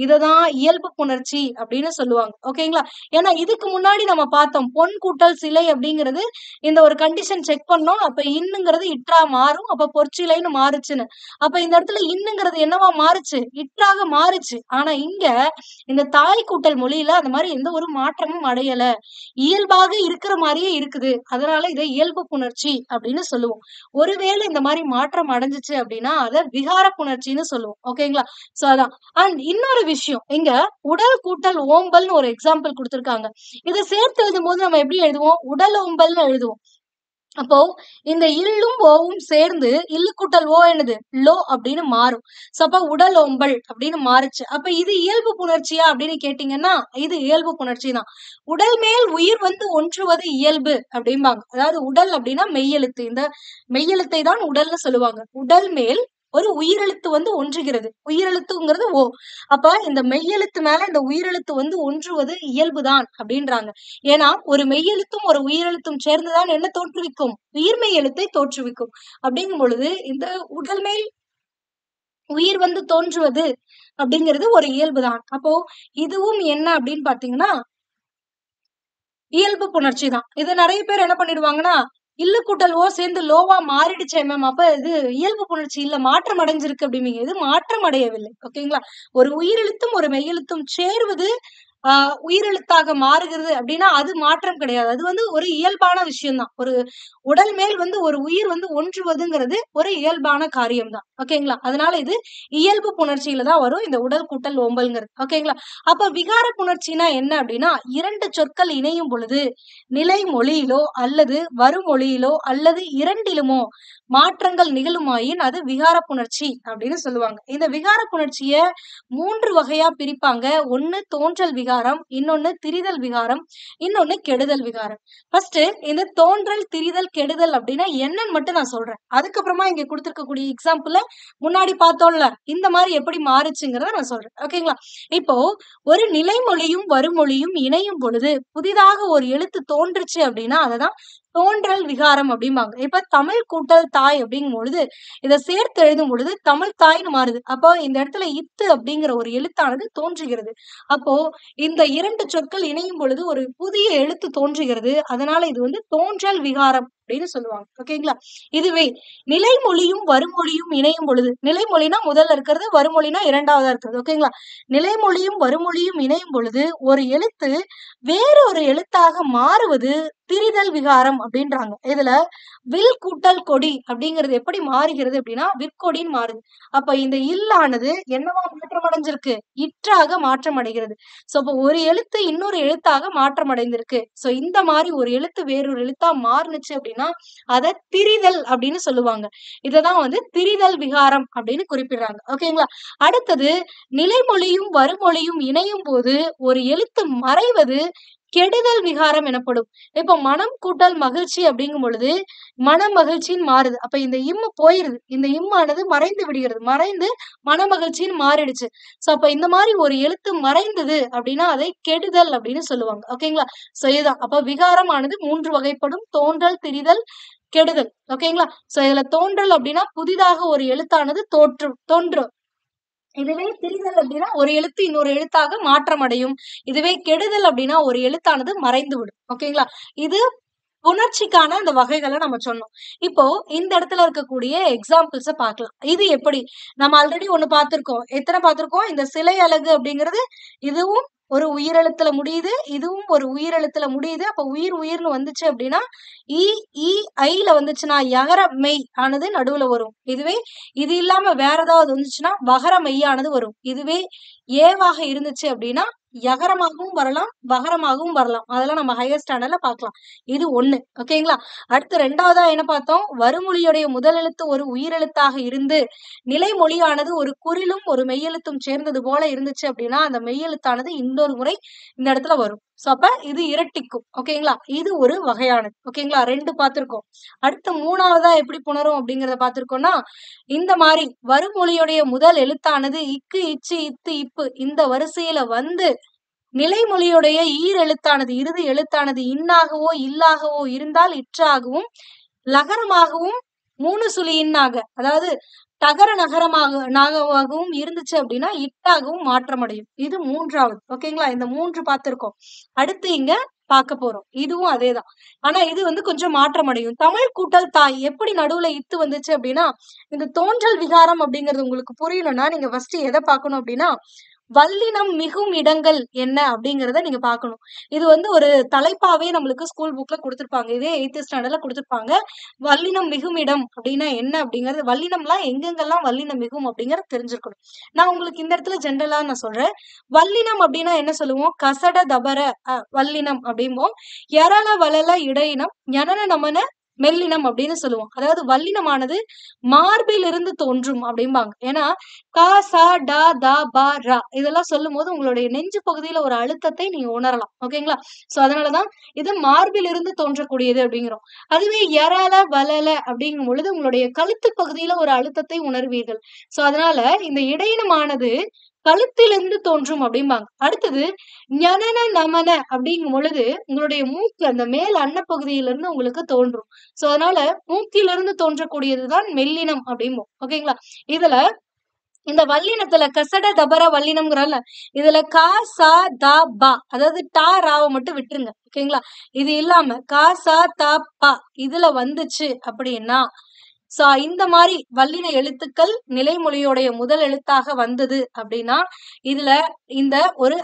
இததான் இயல்பு புணர்ச்சி அப்படின்னு சொல்லுவாங்க. ஓகேங்களா? ஏன்னா இதுக்கு முன்னாடி நம்ம பார்த்தோம் பொன் கூட்டல் சிலை அப்படிங்கிறது இந்த ஒரு கண்டிஷன் செக் பண்ணோம். அப்ப இன்னுங்கிறது இற்றா மாறும், அப்ப பொற்சிலைன்னு மாறுச்சுன்னு. அப்ப இந்த இடத்துல இன்னுங்கிறது என்னவா மாறுச்சு, இற்றாக மாறுச்சு. ஆனா இங்க இந்த தாய் கூட்டல் மொழியில அந்த மாதிரி எந்த ஒரு மாற்றமும் அடையல, இயல்பாக இருக்கிற மாதிரியே இருக்குது. அதனால இதை இயல்பு புணர்ச்சி அப்படின்னு சொல்லுவோம். ஒருவேளை இந்த மாதிரி மாற்றம் அடைஞ்சிச்சு அப்படின்னா அதை விகார புணர்ச்சின்னு சொல்லுவோம். ஓகேங்களா? சோ அதான். அண்ட் இன்னொரு விஷயம், இங்க உடல் கூட்டல் ஓம்பல்னு ஒரு எக்ஸாம்பிள் கொடுத்திருக்காங்க. இதை சேர்த்து எழுதும் போது நம்ம எப்படி எழுதுவோம், உடல் ஓம்பல்னு எழுதுவோம். அப்போ இந்த இல்லும் ஓவும் சேர்ந்து இல்லு கூட்டல் ஓ என்னது லோ அப்படின்னு மாறும். சோ அப்ப உடல் ஓம்பல் அப்படின்னு மாறுச்சு. அப்ப இது இயல்பு புணர்ச்சியா அப்படின்னு கேட்டீங்கன்னா இது இயல்பு புணர்ச்சி தான். உடல் மேல் உயிர் வந்து ஒன்றுவது இயல்பு அப்படிம்பாங்க. அதாவது உடல் அப்படின்னா மெய்யெழுத்து, இந்த மெய்யெழுத்தை தான் உடல்னு சொல்லுவாங்க. உடல் மேல் ஒரு உயிரெழுத்து வந்து ஒன்றுகிறது, உயிரெழுத்துங்கிறது ஓ. அப்ப இந்த மெய்யெழுத்து மேல இந்த உயிரெழுத்து வந்து ஒன்றுவது இயல்புதான் அப்படின்றாங்க. ஏன்னா ஒரு மெய்யெழுத்தும் ஒரு உயிரெழுத்தும் சேர்ந்துதான் என்ன தோற்றுவிக்கும், உயிர்மெய் எழுத்தை தோற்றுவிக்கும். அப்படிங்கும் பொழுது இந்த உடல் மேல் உயிர் வந்து தோன்றுவது அப்படிங்கிறது ஒரு இயல்புதான். அப்போ இதுவும் என்ன அப்படின்னு பாத்தீங்கன்னா இயல்பு புணர்ச்சி தான். இது நிறைய பேர் என்ன பண்ணிடுவாங்கன்னா இல்லு கூட்டல் ஓ சேர்ந்து லோவா மாறிடுச்சே மேம், அப்ப இது இயல்பு புணர்ச்சி இல்ல மாற்றம் அடைஞ்சிருக்கு அப்படிம்பீங்க. இது மாற்றம் அடையவில்லை. ஓகேங்களா? ஒரு உயிரெழுத்தும் ஒரு மெய்யெழுத்தும் சேர்வது உயிரெழுத்தாக மாறுகிறது அப்படின்னா அது மாற்றம் கிடையாது. அது வந்து ஒரு இயல்பான விஷயம் தான். ஒரு உடல் மேல் வந்து ஒரு உயிர் வந்து ஒன்றுவதுங்கிறது ஒரு இயல்பான காரியம் தான். ஓகேங்களா? அதனால இது இயல்பு புணர்ச்சியில தான் வரும் இந்த உடல் கூட்டல் ஓம்பல்ங்கிறது. ஓகேங்களா? அப்ப விகார புணர்ச்சினா என்ன அப்படின்னா இரண்டு சொற்கள் இணையும் பொழுது நிலை மொழியிலோ அல்லது வருமொழியிலோ அல்லது இரண்டிலுமோ மாற்றங்கள் நிகழுமாயின் அது விகார புணர்ச்சி அப்படின்னு சொல்லுவாங்க. இந்த விகார புணர்ச்சிய 3 வகையா பிரிப்பாங்க. ஒண்ணு தோன்றல் விகாரம், இன்னொன்னு திரிதல் விகாரம், இன்னொன்னு கெடுதல் விகாரம். ஃபர்ஸ்ட் இந்த தோன்றல், திரிதல், கெடுதல் அப்படின்னா என்னன்னு மட்டும் நான் சொல்றேன். அதுக்கப்புறமா இங்க கொடுத்திருக்கக்கூடிய எக்ஸாம்பிள்ல முன்னாடி பார்த்தோம்ல இந்த மாதிரி எப்படி மாறுச்சுங்கிறத நான் சொல்றேன். ஓகேங்களா? இப்போ ஒரு நிலைமொழியும் வருமொழியும் இணையும் பொழுது புதிதாக ஒரு எழுத்து தோன்றுச்சு அப்படின்னா அததான் தோன்றல் விகாரம் அப்படிம்பாங்க. இப்ப தமிழ் கூட்டல் தாய் அப்படிங்கும் பொழுது இதை சேர்த்து எழுதும் பொழுது தமிழ் தாய்னு மாறுது. அப்போ இந்த இடத்துல இத்து அப்படிங்கிற ஒரு எழுத்தானது தோன்றுகிறது. அப்போ இந்த இரண்டு சொற்கள் இணையும் பொழுது ஒரு புதிய எழுத்து தோன்றுகிறது. அதனால இது வந்து தோன்றல் விகாரம் அப்படின்னு சொல்லுவாங்க. ஓகேங்களா? இதுவே நிலைமொழியும் வருமொழியும் இணையும் பொழுது, நிலைமொழினா முதல்ல இருக்கிறது, வருமொழினா இரண்டாவதா இருக்கிறது. ஓகேங்களா? நிலைமொழியும் வருமொழியும் இணையும் பொழுது ஒரு எழுத்து வேற ஒரு எழுத்தாக மாறுவது திரிதல் விகாரம் அப்படின்றாங்க. இதுல வில் கூட்டல் கொடி அப்படிங்கிறது எப்படி மாறுகிறது அப்படின்னா விற்கொடின்னு மாறுது. அப்ப இந்த இல்லானது என்னவா மாற்றம் அடைஞ்சிருக்கு, இற்றாக மாற்றம் அடைகிறது. சோ அப்ப ஒரு எழுத்து இன்னொரு எழுத்தாக மாற்றம் அடைந்திருக்கு. சோ இந்த மாதிரி ஒரு எழுத்து வேறொரு எழுத்தா மாறுனுச்சு அப்படின்னா அத திரிதல் அப்படின்னு சொல்லுவாங்க. இததான் வந்து திரிதல் விகாரம் அப்படின்னு குறிப்பிடுறாங்க. ஓகேங்களா? அடுத்தது நிலைமொழியும் வருமொழியும் இணையும் போது ஒரு எழுத்து மறைவது கெடுதல் விகாரம் எனப்படும். இப்ப மனம் கூட்டல் மகிழ்ச்சி அப்படிங்கும் பொழுது மன மகிழ்ச்சின்னு மாறுது. அப்ப இந்த இம்மு போயிருது, இந்த இம்மானது மறைந்து விடுகிறது, மறைந்து மனமகிழ்ச்சின்னு மாறிடுச்சு. சோ அப்ப இந்த மாதிரி ஒரு எழுத்து மறைந்தது அப்படின்னா அதை கெடுதல் அப்படின்னு சொல்லுவாங்க. ஓகேங்களா? சோ இதுதான். அப்ப விகாரம் ஆனது 3 வகைப்படும்: தோன்றல், திரிதல், கெடுதல். ஓகேங்களா? சோ இதுல தோன்றல் அப்படின்னா புதிதாக ஒரு எழுத்தானது தோன்றும். இதுவே திரிதல் அப்படின்னா ஒரு எழுத்து இன்னொரு எழுத்தாக மாற்றம் அடையும். இதுவே கெடுதல் அப்படின்னா ஒரு எழுத்தானது மறைந்து விடும். ஓகேங்களா? இது புணர்ச்சிக்கான அந்த வகைகளை நம்ம சொன்னோம். இப்போ இந்த இடத்துல இருக்கக்கூடிய எக்ஸாம்பிள்ஸ பார்க்கலாம். இது எப்படி, நம்ம ஆல்ரெடி ஒண்ணு பார்த்திருக்கோம். எத்தனை பார்த்திருக்கோம்? இந்த சிலை அலகு அப்படிங்கிறது இதுவும் ஒரு உயிரெழுத்துல முடியுது, இதுவும் ஒரு உயிரெழுத்துல முடியுது. அப்ப உயிர்னு வந்துச்சு அப்படின்னா ஈ ஈ ஐல வந்துச்சுன்னா யகர மெய் ஆனது நடுவுல வரும். இதுவே இது இல்லாம வேற ஏதாவது வந்துச்சுன்னா வகர மெய்யானது வரும். இதுவே ஏவாக இருந்துச்சு அப்படின்னா யகரமாகவும் வரலாம், வகரமாகவும் வரலாம். அதெல்லாம் நம்ம ஹையர் ஸ்டாண்டர்ட்ல பார்க்கலாம். இது ஒண்ணு. ஓகேங்களா? அடுத்து 2வதா என்ன பார்த்தோம்? வருமொழியுடைய முதல் எழுத்து ஒரு உயிரெழுத்தாக இருந்து நிலைமொழியானது ஒரு குறிலும் ஒரு மெய்யெழுத்தும் சேர்ந்தது போல இருந்துச்சு அப்படின்னா அந்த மெய்யெழுத்தானது இன்னொரு முறை இந்த இடத்துல வரும். சோ அப்ப இது இரட்டிக்கும். ஓகேங்களா? இது ஒரு வகையானது. ஓகேங்களா? 2 பார்த்திருக்கோம். அடுத்து 3வதா எப்படி புணரும் அப்படிங்கறத பார்த்திருக்கோம்னா இந்த மாதிரி வருமொழியுடைய முதல் எழுத்தானது இக்கு, இச்சு, இத்து, இப்பு இந்த வரிசையில வந்து நிலைமொழியுடைய ஈரெழுத்தானது இறுதி எழுத்தானது இன்னாகவோ இல்லாகவோ இருந்தால் இற்றாகவும் லகரமாகவும் 3 சுழி இன்னாக அதாவது தகர நாகமாகவும் இருந்துச்சு அப்படின்னா இட்டாகவும் மாற்றமடையும். இது 3வது. ஓகேங்களா? இந்த 3 பார்த்திருக்கோம். அடுத்து இங்க பார்க்க போறோம். இதுவும் அதேதான். ஆனா இது வந்து கொஞ்சம் மாற்றம் அடையும். தமிழ் கூட்டல் தாய் எப்படி நடுவுல இத்து வந்துச்சு அப்படின்னா இந்த தோன்றல் விகாரம் அப்படிங்கிறது உங்களுக்கு புரியணும்னா நீங்க ஃபர்ஸ்ட் எதை பார்க்கணும் அப்படின்னா வல்லினம் மிகும் இடங்கள் என்ன அப்படிங்கறத நீங்க பார்க்கணும். இது வந்து ஒரு தலைப்பாவே நம்மளுக்கு ஸ்கூல் புக்ல கொடுத்திருப்பாங்க. இதே 8th ஸ்டாண்டர்ட்ல கொடுத்திருப்பாங்க. வல்லினம் மிகும் இடம் அப்படின்னா என்ன அப்படிங்கறது வல்லினம்லாம் எங்கெங்கெல்லாம் வல்லினம் மிகும் அப்படிங்கறது தெரிஞ்சிருக்கணும். நான் உங்களுக்கு இந்த இடத்துல ஜென்ரலா நான் சொல்றேன். வல்லினம் அப்படின்னா என்ன சொல்லுவோம்? கசட தபர வல்லினம் அப்படிம்போம். எரள வளல இடையினம் ஞனன நமன மெல்லினம் அப்படின்னு சொல்லுவோம். அதாவது வல்லினமானது மார்பிலிருந்து தோன்றும் அப்படிம்பாங்க. ஏன்னா கா சா டா தா பா ரா இதெல்லாம் சொல்லும் போது உங்களுடைய நெஞ்சு பகுதியில ஒரு அழுத்தத்தை நீங்க உணரலாம். ஓகேங்களா? சோ அதனாலதான் இது மார்பிலிருந்து தோன்றக்கூடியது அப்படிங்கிறோம். அதுவே எரல வளல அப்படிங்கும் பொழுது உங்களுடைய கழுத்து பகுதியில ஒரு அழுத்தத்தை உணர்வீர்கள். சோ அதனால இந்த இடையினமானது கழுத்திலிருந்து தோன்றும் அப்படிம்பாங்க. அடுத்தது ஞனன நமன அப்படிங்கும் பொழுது உங்களுடைய மூக்கு அந்த மேல் அன்னப்பகுதியிலிருந்து உங்களுக்கு தோன்றும். சோ அதனால மூக்கிலிருந்து தோன்றக்கூடியதுதான் மெல்லினம் அப்படிம்போம். ஓகேங்களா? இதுல இந்த வல்லினத்துல கசட தபர வல்லினம்ங்கிறல்ல இதுல கா சா தா பா அதாவது டா ராவை மட்டும் விட்டுருங்க. ஓகேங்களா? இது இல்லாம கா சா தா பா இதுல வந்துச்சு அப்படின்னா சோ இந்த மாதிரி வல்லின எழுத்துக்கள் நிலைமொழியோடைய முதல் எழுத்தாக வந்தது அப்படின்னா இதுல இந்த ஒரு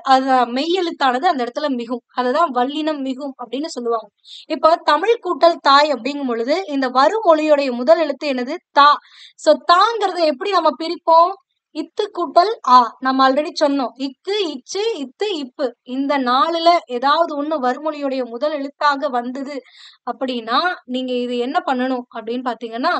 மெய் எழுத்தானது அந்த இடத்துல மிகும். அததான் வல்லினம் மிகும் அப்படின்னு சொல்லுவாங்க. இப்போ தமிழ் கூட்டல் தாய் அப்படிங்கும் பொழுது இந்த வருமொழியோடைய முதல் எழுத்து என்னது? தா. சோ தாங்கிறத எப்படி நம்ம பிரிப்போம்? இத்து கூட்டல் ஆ நம்ம ஆல்ரெடி சொன்னோம். இக்கு, இச்சு, இத்து, இப்பு இந்த 4ல ஏதாவது ஒண்ணு வருமொழியுடைய முதல் எழுத்தாக வந்தது அப்படின்னா நீங்க இது என்ன பண்ணணும் அப்படின்னு பாத்தீங்கன்னா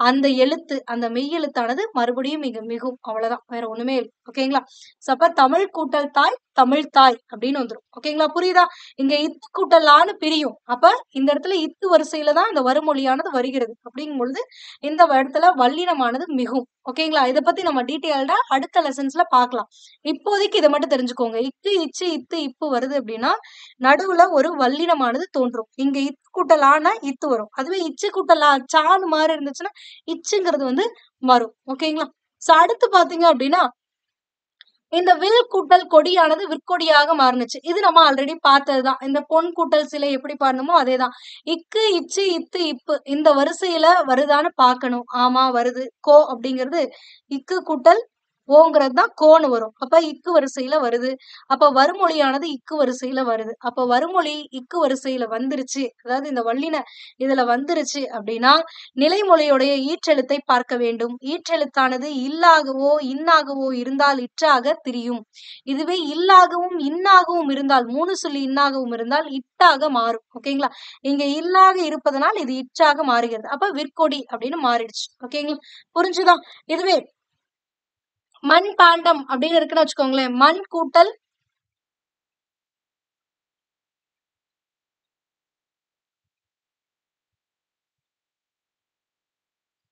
அந்த எழுத்து அந்த மெய் எழுத்தானது மறுபடியும் இங்க மிகும். அவ்வளவுதான். வேற ஒண்ணுமே இல்லை. ஓகேங்களா? சோ அப்ப தமிழ் கூட்டல் தாய் தமிழ் தாய் அப்படின்னு வந்துரும். ஓகேங்களா? புரியுதா? இங்க இத்து கூட்டல் ஆன்னு பிரியும். அப்ப இந்த இடத்துல இத்து வரிசையில தான் இந்த வருமொழியானது வருகிறது. அப்படிங்கும் பொழுது இந்த இடத்துல வல்லினமானது மிகும். ஓகேங்களா? இதை பத்தி நம்ம டீட்டெயில்டா அடுத்த லெசன்ஸ்ல பார்க்கலாம். இப்போதைக்கு இதை மட்டும் தெரிஞ்சுக்கோங்க. இக்கு, இச்சு, இத்து, இப்பு வருது அப்படின்னா நடுவுல ஒரு வல்லினமானது தோன்றும். இங்க இத்து கூட்டல் ஆனா இத்து வரும். அதுவே இச்சு கூட்டல் ஆ சான்னு மாறி இருந்துச்சுன்னா இச்சுங்கிறது வந்து வரும். ஓகேங்களா? சோ அடுத்து பாத்தீங்க அப்படின்னா இந்த வில் கூட்டல் கொடியானது விற்கொடியாக மாறுனுச்சு. இது நம்ம ஆல்ரெடி பார்த்ததுதான். இந்த பொன் கூட்டல் சிலை எப்படி பாடணுமோ அதேதான். இக்கு, இச்சு, இத்து, இப்பு இந்த வரிசையில வருதான்னு பார்க்கணும். ஆமா வருது. கோ அப்படிங்கிறது இக்கு கூட்டல் ஓங்கிறது தான் கோன்னு வரும். அப்ப இக்கு வரிசையில வருது. அப்ப வருமொழியானது இக்கு வரிசையில வருது. அப்ப வருமொழி இக்கு வரிசையில வந்துருச்சு. அதாவது இந்த வல்லின இதுல வந்துருச்சு அப்படின்னா நிலைமொழியுடைய ஈற்றெழுத்தை பார்க்க வேண்டும். ஈற்றெழுத்தானது இல்லாகவோ இன்னாகவோ இருந்தால் இற்றாக திரியும். இதுவே இல்லாகவும் இன்னாகவும் இருந்தால் 3 சொல்லி இன்னாகவும் இருந்தால் இட்டாக மாறும். ஓகேங்களா? இங்க இல்லாக இருப்பதனால் இது இற்றாக மாறுகிறது. அப்ப விற்கொடி அப்படின்னு மாறிடுச்சு. ஓகேங்களா? புரிஞ்சுதா? இதுவே மண் பாண்டம் அப்படின்னு இருக்குன்னு வச்சுக்கோங்களேன். மண் கூட்டல்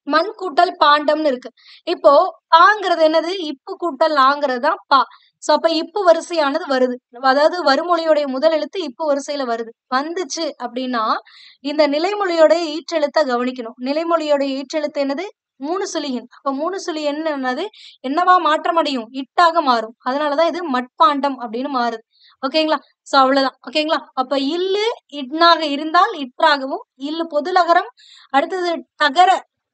மண் கூட்டல் பாண்டம்னு இருக்கு. இப்போ பாங்கிறது என்னது? இப்பு கூட்டல் ஆங்கிறது தான் பா. சோ அப்ப இப்பு வரிசையானது வருது. அதாவது வருமொழியுடைய முதல் எழுத்து இப்பு வரிசையில வருது. வந்துச்சு அப்படின்னா இந்த நிலைமொழியோடைய ஈற்றெழுத்தை கவனிக்கணும். நிலைமொழியோடைய ஈற்றெழுத்து என்னது? 3 சுழியின். அப்ப 3 சுழி என்னது? என்னவா மாற்றம் அடையும்? இட்டாக மாறும். அதனாலதான் இது மட்பாண்டம் அப்படின்னு மாறுது. ஓகேங்களா? சோ அவ்வளவுதான். ஓகேங்களா? அப்ப இல்லு இன்னாக இருந்தால் இற்றாகவும் இல்லு பொதுலகரம் அடுத்தது தகர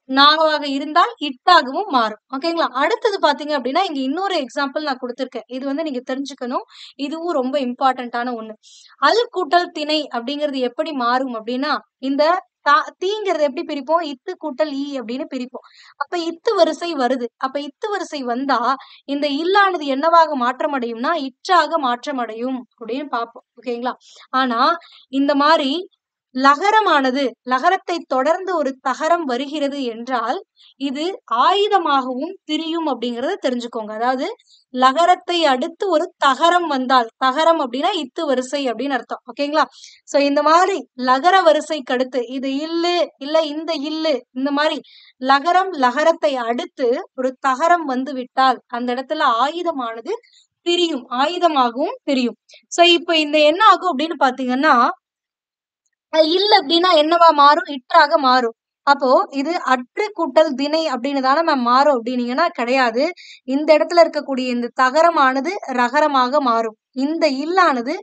நாவாக இருந்தால் இட்டாகவும் மாறும். ஓகேங்களா? அடுத்தது பார்த்தீங்க அப்படின்னா, இங்க இன்னொரு எக்ஸாம்பிள் நான் குடுத்திருக்கேன். இது வந்து நீங்க தெரிஞ்சுக்கணும். இதுவும் ரொம்ப இம்பார்ட்டன்ட்டான ஒண்ணு. அல் கூட்டல் திணை அப்படிங்கிறது எப்படி மாறும் அப்படின்னா, இந்த தீங்கிறத எப்படி பிரிப்போம்? இத்து கூட்டல் ஈ அப்படின்னு பிரிப்போம். அப்ப இத்து வரிசை வருது. அப்ப இத்து வரிசை வந்தா, இந்த இல்லானது என்னவாக மாற்றமடையும்னா, இற்றாக மாற்றமடையும் அப்படின்னு பார்ப்போம். ஓகேங்களா? ஆனா, இந்த மாரி லகரமானது லகரத்தை தொடர்ந்து ஒரு தகரம் வருகிறது என்றால், இது ஆயுதமாகவும் திரியும் அப்படிங்கிறத தெரிஞ்சுக்கோங்க. அதாவது லகரத்தை அடுத்து ஒரு தகரம் வந்தால், தகரம் அப்படின்னா இத்து வரிசை அப்படின்னு அர்த்தம். ஓகேங்களா? சோ இந்த மாரி லகர வரிசைக்கு அடுத்து இது இல்லு, இல்ல இந்த இல்லு இந்த மாரி லகரம் லகரத்தை அடுத்து ஒரு தகரம் வந்து விட்டால், அந்த இடத்துல ஆயுதமானது திரியும். ஆயுதமாகவும் திரியும். சோ இப்ப இந்த என்ன ஆகும் அப்படின்னு பார்த்தீங்கன்னா, இல்ல அப்படின்னா என்னவா மாறும்? இற்றாக மாறும். அப்போ இது அற்று கூட்டல் திணை அப்படின்னு தானே மேம் மாறும் அப்படின்னீங்கன்னா கிடையாது. இந்த இடத்துல இருக்கக்கூடிய இந்த தகரமானது ரகரமாக மாறும். இந்த இல்லானது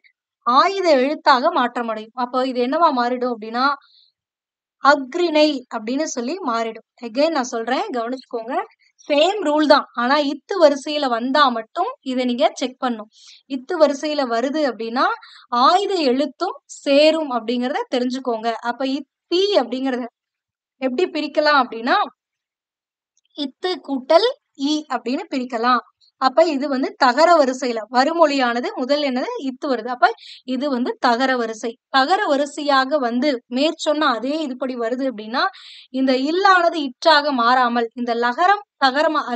ஆயுத எழுத்தாக மாற்றமடையும். அப்போ இது என்னவா மாறிடும் அப்படின்னா, அஃறிணை அப்படின்னு சொல்லி மாறிடும். அகைன் நான் சொல்றேன் கவனிச்சுக்கோங்க. சேம் ரூல் தான். ஆனா இத்து வரிசையில வந்தா மட்டும் இத நீங்க செக் பண்ணணும். இத்து வரிசையில வருது அப்படின்னா, ஆயுத எழுத்தும் சேரும் அப்படிங்கிறத தெரிஞ்சுக்கோங்க. அப்ப இத்தி அப்படிங்கிறத எப்படி பிரிக்கலாம் அப்படின்னா, இத்து கூட்டல் இ அப்படின்னு பிரிக்கலாம். அப்ப இது வந்து தகர வரிசையில வருமொழியானது முதல் என்னது இத்து வருது. அப்ப இது வந்து தகர வரிசை. தகர வரிசையாக வந்து மேற்சொன்ன அதே இதுபடி வருது அப்படின்னா, இந்த இல்லானது இற்றாக மாறாமல், இந்த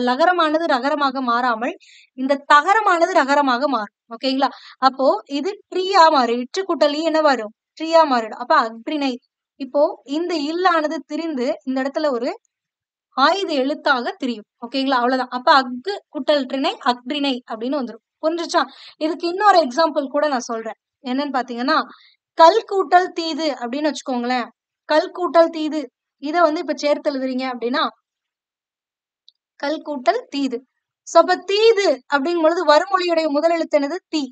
லகரமானது ரகரமாக மாறாமல், இந்த தகரமானது ரகரமாக மாறும். ஓகேங்களா? அப்போ இது ட்ரீயா மாறும். இற்று கூட்டல் ஈ என்ன வரும்? ட்ரீயா மாறிடும். அப்ப அஃறிணை. இப்போ இந்த இல்லானது திரிந்து இந்த இடத்துல ஒரு ஆயுத எழுத்தாக திரியும். ஓகேங்களா? அவ்வளவுதான். அப்ப கூட்டல் திணை, அஃறிணை அப்படின்னு வந்துரும். புரிஞ்சுச்சா? இதுக்கு இன்னொரு எக்ஸாம்பிள் கூட நான் சொல்றேன். என்னன்னு பாத்தீங்கன்னா, கல் கூட்டல் தீது அப்படின்னு வச்சுக்கோங்களேன். கல் கூட்டல் தீது. இத வந்து இப்ப சேர்த்து எழுதுறீங்க அப்படின்னா, கல் கூட்டல் தீது. சோ அப்ப தீது அப்படிங்கும் பொழுது வருமொழியுடைய முதல் எழுத்து என்னது? தீ.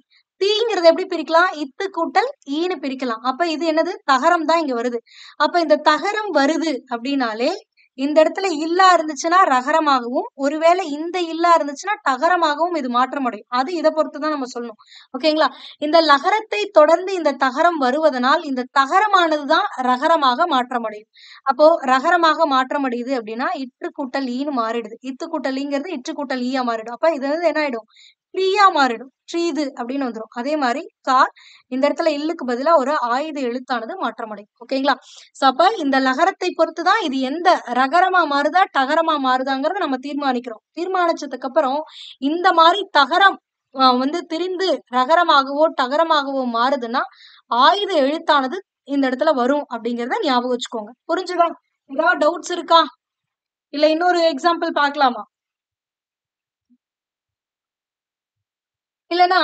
தீங்கிறத எப்படி பிரிக்கலாம்? இத்து கூட்டல் ஈன்னு பிரிக்கலாம். அப்ப இது என்னது? தகரம் தான் இங்க வருது. அப்ப இந்த தகரம் வருது அப்படின்னாலே, இந்த இடத்துல இல்லா இருந்துச்சுன்னா ரகரமாகவும், ஒருவேளை இந்த இல்லா இருந்துச்சுன்னா டகரமாகவும் இது மாற்றமடையும். அது இத பொறுத்து தான் நம்ம சொல்லணும். ஓகேங்களா? இந்த லகரத்தை தொடர்ந்து இந்த தகரம் வருவதனால், இந்த தகரமானது தான் ரகரமாக மாற்றமடையும். அப்போ ரகரமாக மாற்றமடையுது அப்படின்னா, இற்று கூட்டல் ஈன்னு மாறிடுது. இத்து கூட்டல் ஈங்கிறது இற்று கூட்டல் ஈயா மாறிடும். அப்ப இது வந்து என்ன ஆயிடும்? ட்ரீயா மாறிடும். ட்ரீது அப்படின்னு வந்துரும். அதே மாரி இந்த இடத்துல இல்லுக்கு பதிலா ஒரு ஆயுத எழுத்தானது மாற்றமடையும். ஓகேங்களா? சோ அப்ப இந்த லகரத்தை பொறுத்து தான் இது எந்த ரகரமா மாறுதா, டகரமா மாறுதாங்கிறத நம்ம தீர்மானிக்கிறோம். தீர்மானிச்சதுக்கு அப்புறம் இந்த மாரி தகரம் வந்து திரிந்து ரகரமாகவோ, டகரமாகவோ மாறுதுன்னா, ஆயுத எழுத்தானது இந்த இடத்துல வரும் அப்படிங்கிறத ஞாபகம் வச்சுக்கோங்க. புரிஞ்சுதா? ஏதாவது டவுட்ஸ் இருக்கா? இல்ல இன்னொரு எக்ஸாம்பிள் பார்க்கலாமா? இல்லன்னா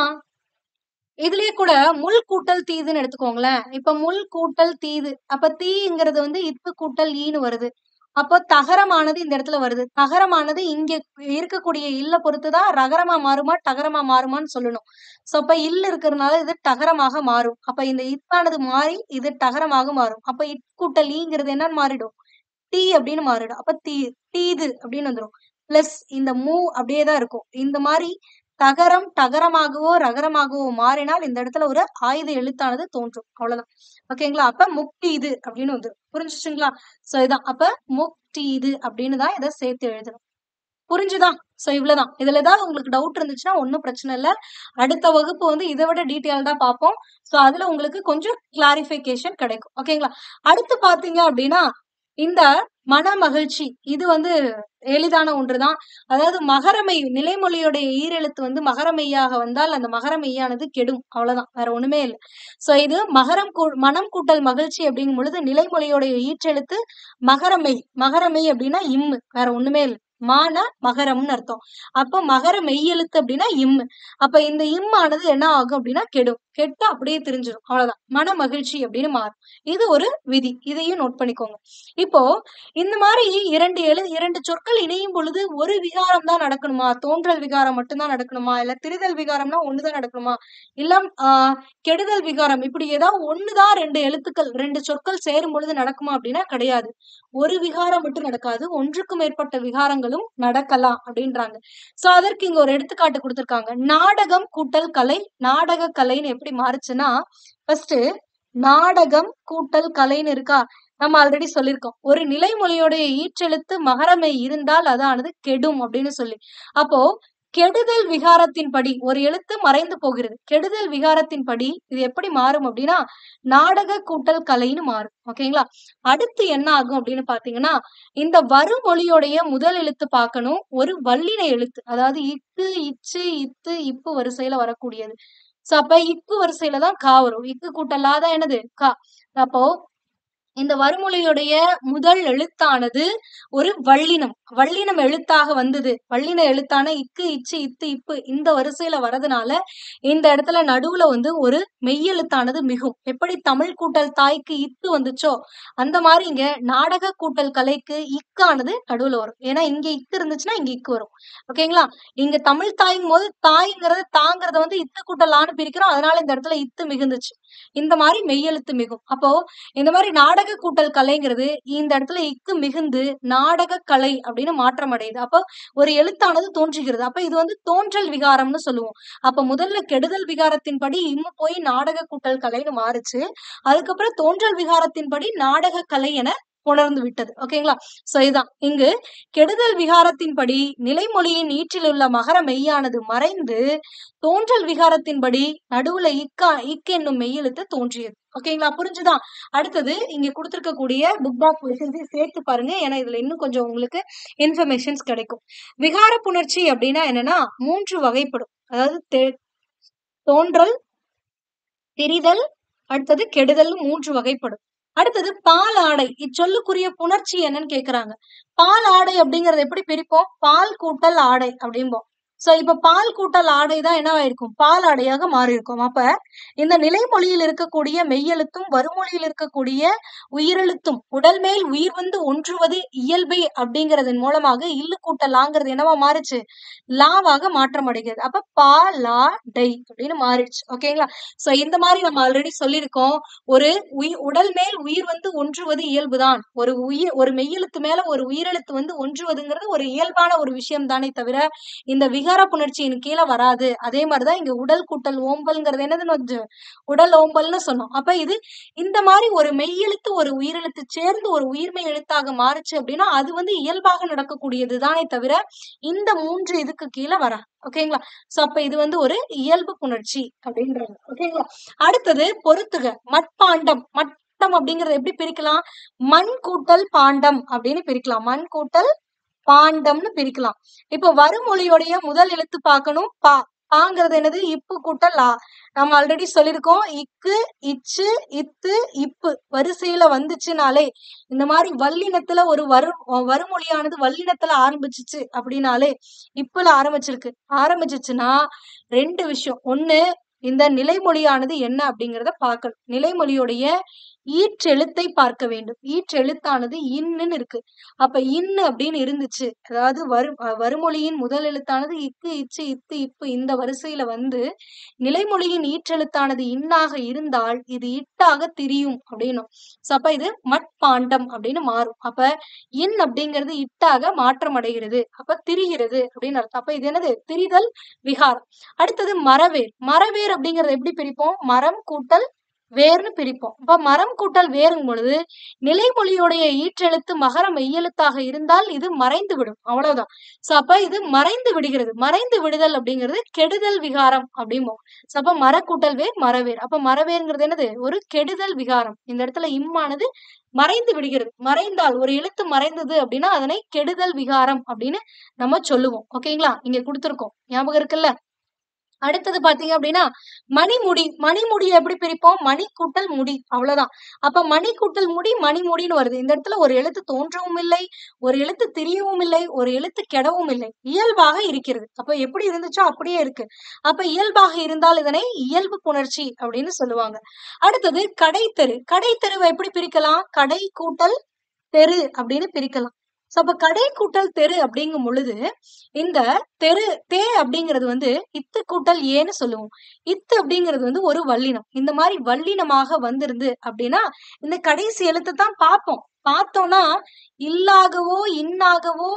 இதுலயே கூட முள் கூட்டல் தீதுன்னு எடுத்துக்கோங்களேன். இப்ப முள் கூட்டல் தீது. அப்ப தீங்கிறது வந்து இத்து கூட்டல் ஈன்னு வருது. அப்போ தகரமானது இந்த இடத்துல வருது. தகரமானது இங்க இருக்கக்கூடிய இல்ல பொறுத்து தான் ரகரமா மாறுமா, டகரமா மாறுமான்னு சொல்லணும். சோ அப்ப இல் இருக்கிறதுனால இது டகரமாக மாறும். அப்ப இந்த இத்தானது மாறி இது டகரமாக மாறும். அப்ப கூட்டல் ஈங்கிறது என்னன்னு மாறிடும்? டீ அப்படின்னு மாறிடும். அப்ப தீது அப்படின்னு வந்துரும். பிளஸ் இந்த அப்படியே தான் இருக்கும். இந்த மாரி தகரம் டகரமாகவோ, ரகரமாகவோ மாறினால் இந்த இடத்துல ஒரு ஆயுத எழுத்தானது தோன்றும். அவ்வளவுதான். ஓகேங்களா? அப்ப முக்டீது அப்படின்னு வந்துரும். புரிஞ்சுச்சுங்களா? சோ இதான். அப்ப முக்டீது அப்படின்னு தான் இத சேர்த்து எழுதணும். புரிஞ்சுதா? சோ இவ்வளவுதான். இதுல ஏதாவது உங்களுக்கு டவுட் இருந்துச்சுன்னா ஒண்ணும் பிரச்சனை இல்ல. அடுத்த வகுப்பு வந்து இத விட டீட்டெயில்டா பார்ப்போம். சோ அதுல உங்களுக்கு கொஞ்சம் கிளாரிஃபிகேஷன் கிடைக்கும். ஓகேங்களா? அடுத்து பார்த்தீங்க அப்படின்னா, இந்த மனமகிழ்ச்சி இது வந்து எளிதான ஒன்றுதான். அதாவது மகரமெய் நிலைமொழியுடைய ஈரெழுத்து வந்து மகரமெய்யாக வந்தால் அந்த மகரமெய்யானது கெடும். அவ்வளவுதான். வேற ஒண்ணுமே இல்ல. சோ இது மனம் கூட்டல் மகிழ்ச்சி அப்படிங்கும் பொழுது நிலைமொழியுடைய ஈற்றெழுத்து மகரமெய். மகரமெய் அப்படின்னா இம்மு. வேற ஒண்ணுமே இல்ல. மான மகரம்னு அர்த்தம். அப்ப மகர மெய்யெழுத்து அப்படின்னா இம்மு. அப்ப இந்த இம்மானது என்ன ஆகும் அப்படின்னா கெடும். கெட்டு அப்படியே திரிஞ்சிடும். அவ்வளவுதான். மன மகிழ்ச்சி அப்படின்னு மாறும். இது ஒரு விதி. இதையும் நோட் பண்ணிக்கோங்க. இப்போ இந்த மாதிரி இரண்டு சொற்கள் இணையும் பொழுது ஒரு விகாரம் தான் நடக்கணுமா? தோன்றல் விகாரம் மட்டும்தான் நடக்கணுமா? இல்ல திரிதல் விகாரம்னா ஒண்ணுதான் நடக்கணுமா? இல்ல கெடுதல் விகாரம் இப்படி ஏதாவது ஒண்ணுதான் ரெண்டு எழுத்துக்கள், ரெண்டு சொற்கள் சேரும் பொழுது நடக்குமா அப்படின்னா கிடையாது. ஒரு விகாரம் மட்டும் நடக்காது, ஒன்றுக்கு மேற்பட்ட விகாரங்களும் நடக்கலாம் அப்படின்றாங்க. சோ அதற்கு இங்க ஒரு எடுத்துக்காட்டு கொடுத்திருக்காங்க. நாடகம் கூட்டல் கலை. நாடக கலைன்னு எப்படி மாறுச்சுன்னா, ஃபர்ஸ்ட் நாடகம் கூட்டல் கலைன்னு இருக்கா, நம்ம ஆல்ரெடி சொல்லியிருக்கோம். ஒரு நிலைமொழியோடைய ஈற்றெழுத்து மகரமெய் இருந்தால் அதானது கெடும் அப்படின்னு சொல்லி. அப்போ கெடுதல் விகாரத்தின்படி ஒரு எழுத்து மறைந்து போகிறது. கெடுதல் விகாரத்தின்படி இது எப்படி மாறும் அப்படின்னா, நாடக கூட்டல் கலைன்னு மாறும். ஓகேங்களா? அடுத்து என்ன ஆகும் அப்படின்னு பாத்தீங்கன்னா, இந்த வருமொழியோடைய முதல் எழுத்து பார்க்கணும். ஒரு வல்லின எழுத்து. அதாவது இக்கு, இச்சு, இத்து, இப்பு வரிசையில வரக்கூடியது. சோ அப்ப இக்கு வரிசையில தான் கா வரும். இக்கு கூட்டல் லா தான் என்னது? கா. அப்போ இந்த வருமொழியுடைய முதல் எழுத்தானது ஒரு வல்லினம். வல்லினம் எழுத்தாக வந்தது. வல்லின எழுத்தான இக்கு, இச்சு, இத்து, இப்பு இந்த வரிசையில வரதுனால இந்த இடத்துல நடுவுல வந்து ஒரு மெய்யெழுத்தானது மிகும். எப்படி தமிழ் கூட்டல் தாய்க்கு இத்து வந்துச்சோ அந்த மாதிரி இங்க நாடக கூட்டல் கலைக்கு இக்கானது நடுவுல வரும். ஏன்னா இங்க இக்கு இருந்துச்சுன்னா இங்க இக்கு வரும். ஓகேங்களா? இங்க தமிழ் தாய்ங்கும் போது தாய்ங்கிறது தாங்கிறத வந்து இத்து கூட்டல் லான்னு பிரிக்கிறோம். அதனால இந்த இடத்துல இத்து மிகுந்துச்சு. இந்த மாதிரி மெய்யெழுத்து மிகும். அப்போ இந்த மாதிரி நாடக கூட்டல் கலைங்கிறது இந்த இடத்துல இக்கு மிகுந்து நாடக கலை அப்படின்னு மாற்றம் அடையுது. அப்போ ஒரு எழுத்தானது தோன்றுகிறது. அப்ப இது வந்து தோன்றல் விகாரம்னு சொல்லுவோம். அப்ப முதல்ல கெடுதல் விகாரத்தின்படி இம்மு போய் நாடக கூட்டல் கலைன்னு மாறுச்சு. அதுக்கப்புறம் தோன்றல் விகாரத்தின்படி நாடக கலை என உணர்ந்து விட்டது. ஓகேங்களா? சோ இதுதான் இங்கு கெடுதல் விகாரத்தின்படி நிலைமொழியின் ஈற்றில் உள்ள மகர மெய்யானது மறைந்து தோன்றல் விகாரத்தின்படி நடுவுல இக்கு என்னும் மெய்யெழுத்து தோன்றியது. ஓகேங்களா? புரிஞ்சுதா? அடுத்தது இங்க கொடுத்திருக்கக்கூடிய புக் பேக் கொஸ்டின்ஸையும் சேர்த்து பாருங்க. ஏன்னா இதுல இன்னும் கொஞ்சம் உங்களுக்கு இன்ஃபர்மேஷன்ஸ் கிடைக்கும். விகார புணர்ச்சி அப்படின்னா என்னன்னா 3 வகைப்படும். அதாவது தோன்றல், திரிதல், அடுத்தது கெடுதல் 3 வகைப்படும். அடுத்தது பால் ஆடை. இச்சொல்லுக்குரிய புணர்ச்சி என்னன்னு கேக்குறாங்க. பால் ஆடை அப்படிங்கறது எப்படி பிரிப்போம்? பால் கூட்டல் ஆடை அப்படிம்போம். சோ இப்ப பால் கூட்டல் ஆடை தான் என்னவாயிருக்கும்? பால் ஆடையாக மாறி இருக்கும். அப்ப இந்த நிலைமொழியில் இருக்கக்கூடிய மெய்யெழுத்தும் வருமொழியில் இருக்கக்கூடிய உயிரெழுத்தும் உடல் மேல் உயிர் வந்து ஒன்றுவது இயல்பே அப்படிங்கறதன் மூலமாக இல்லு கூட்டல் லாங்கிறது என்னவா மாறுச்சு? லாவாக மாற்றம் அடைகிறது. அப்ப பா லா டை அப்படின்னு மாறிடுச்சு. ஓகேங்களா? சோ இந்த மாதிரி நம்ம ஆல்ரெடி சொல்லியிருக்கோம். ஒரு உடல் மேல் உயிர் வந்து ஒன்றுவது இயல்புதான். ஒரு மெய்யெழுத்து மேல ஒரு உயிரெழுத்து வந்து ஒன்றுவதுங்கிறது ஒரு இயல்பான ஒரு விஷயம் தானே தவிர இந்த விகார புணர்ச்சியின் கீழே வராது. அதே மாதிரிதான் இங்க உடல் கூட்டல் ஓம்பல்ங்கிறது என்னதுன்னு உடல் ஓம்பல்னு சொன்னோம். அப்ப இது இந்த மாதிரி ஒரு மெய்யெழுத்து ஒரு உயிரெழுத்து சேர்ந்து ஒரு உயிர்மெய் எழுத்தாக மாறுச்சு அப்படின்னா அது வந்து இயல்பாக நடக்கக்கூடியது தானே தவிர இந்த 3 இதுக்கு கீழே வராது. ஓகேங்களா? சோ அப்ப இது வந்து ஒரு இயல்பு புணர்ச்சி அப்படின்றாங்க. ஓகேங்களா? அடுத்தது பொறுத்துக. மட்பாண்டம். மட்டம் அப்படிங்கறத எப்படி பிரிக்கலாம்? மண் கூட்டல் பாண்டம் அப்படின்னு பிரிக்கலாம். மண் கூட்டல் பாண்டம்னு பிரிக்கலாம். இப்ப வருமொழியோடைய முதல் எழுத்து பார்க்கணும். பா. பாங்கிறது என்னது? இப்பு கூட்டல் லா. நம்ம ஆல்ரெடி சொல்லியிருக்கோம். இக்கு, இச்சு, இத்து, இப்பு வரிசையில வந்துச்சுனாலே இந்த மாதிரி வல்லினத்துல ஒரு வருமொழியானது வல்லினத்துல ஆரம்பிச்சுச்சு அப்படின்னாலே இப்புல ஆரம்பிச்சிச்சுன்னா 2 விஷயம். ஒண்ணு, இந்த நிலைமொழியானது என்ன அப்படிங்கறத பார்க்கணும். நிலைமொழியுடைய ஈற்றெழுத்தை பார்க்க வேண்டும். ஈற்றெழுத்தானது இன்னுன்னு இருக்கு. அப்ப இன்னு அப்படின்னு இருந்துச்சு. அதாவது வருமொழியின் முதல் எழுத்தானது இக்கு, இச்சு, இத்து, இப்பு இந்த வரிசையில வந்து நிலைமொழியின் ஈற்றெழுத்தானது இன்னாக இருந்தால் இது இட்டாக திரியும் அப்படின்னும். சோ அப்ப இது மட்பாண்டம் அப்படின்னு மாறும். அப்ப இன் அப்படிங்கிறது இட்டாக மாற்றம் அடைகிறது. அப்ப திரிகிறது அப்படின்னு அர்த்தம். அப்ப இது என்னது? திரிதல் விகாரம். அடுத்தது மரவேர். மரவேர் அப்படிங்கறத எப்படி பிரிப்போம்? மரம் கூட்டல் வேர்னு பிரிப்போம். அப்ப மரம் கூட்டல் வேறுங்கும் பொழுது நிலைமொழியுடைய ஈற்றெழுத்து மகர மெய்யெழுத்தாக இருந்தால் இது மறைந்து விடும். அவ்வளவுதான். சோ அப்ப இது மறைந்து விடுகிறது. மறைந்து விடுதல் அப்படிங்கிறது கெடுதல் விகாரம் அப்படிம்போம். சோ அப்ப மர கூட்டல் வேர் மரவேர். அப்ப மரவேர்ங்கிறது என்னது? ஒரு கெடுதல் விகாரம். இந்த இடத்துல இம்மானது மறைந்து விடுகிறது. மறைந்தால் ஒரு எழுத்து மறைந்தது அப்படின்னா அதனை கெடுதல் விகாரம் அப்படின்னு நம்ம சொல்லுவோம். ஓகேங்களா? இங்க கொடுத்திருக்கோம். ஞாபகம் இருக்குல்ல? அடுத்தது பாத்தீங்க அப்படின்னா மணிமுடி. மணிமுடியை எப்படி பிரிப்போம்? மணி கூட்டல் முடி. அவ்வளவுதான். அப்ப மணி கூட்டல் முடி மணிமுடின்னு வருது. இந்த இடத்துல ஒரு எழுத்து தோன்றவும் இல்லை, ஒரு எழுத்து திரியவும் இல்லை, ஒரு எழுத்து கெடவும் இல்லை. இயல்பாக இருக்கிறது. அப்ப எப்படி இருந்துச்சோ அப்படியே இருக்கு. அப்ப இயல்பாக இருந்தால் இதனை இயல்பு புணர்ச்சி அப்படின்னு சொல்லுவாங்க. அடுத்தது கடைத்தெரு. கடைத்தெருவை எப்படி பிரிக்கலாம்? கடை கூட்டல் தெரு அப்படின்னு பிரிக்கலாம். சோ அப்ப கடை கூட்டல் தெரு அப்படிங்கும் பொழுது இந்த தெரு தே அப்படிங்கிறது வந்து இத்து கூட்டல் ஏன்னு சொல்லுவோம். இத்து அப்படிங்கிறது வந்து ஒரு வல்லினம். இந்த மாதிரி வல்லினமாக வந்திருந்து அப்படின்னா இந்த கடைசி எழுத்தை தான் பார்ப்போம். பார்த்தோம்னா இல்லாகவோ இன்னாகவோ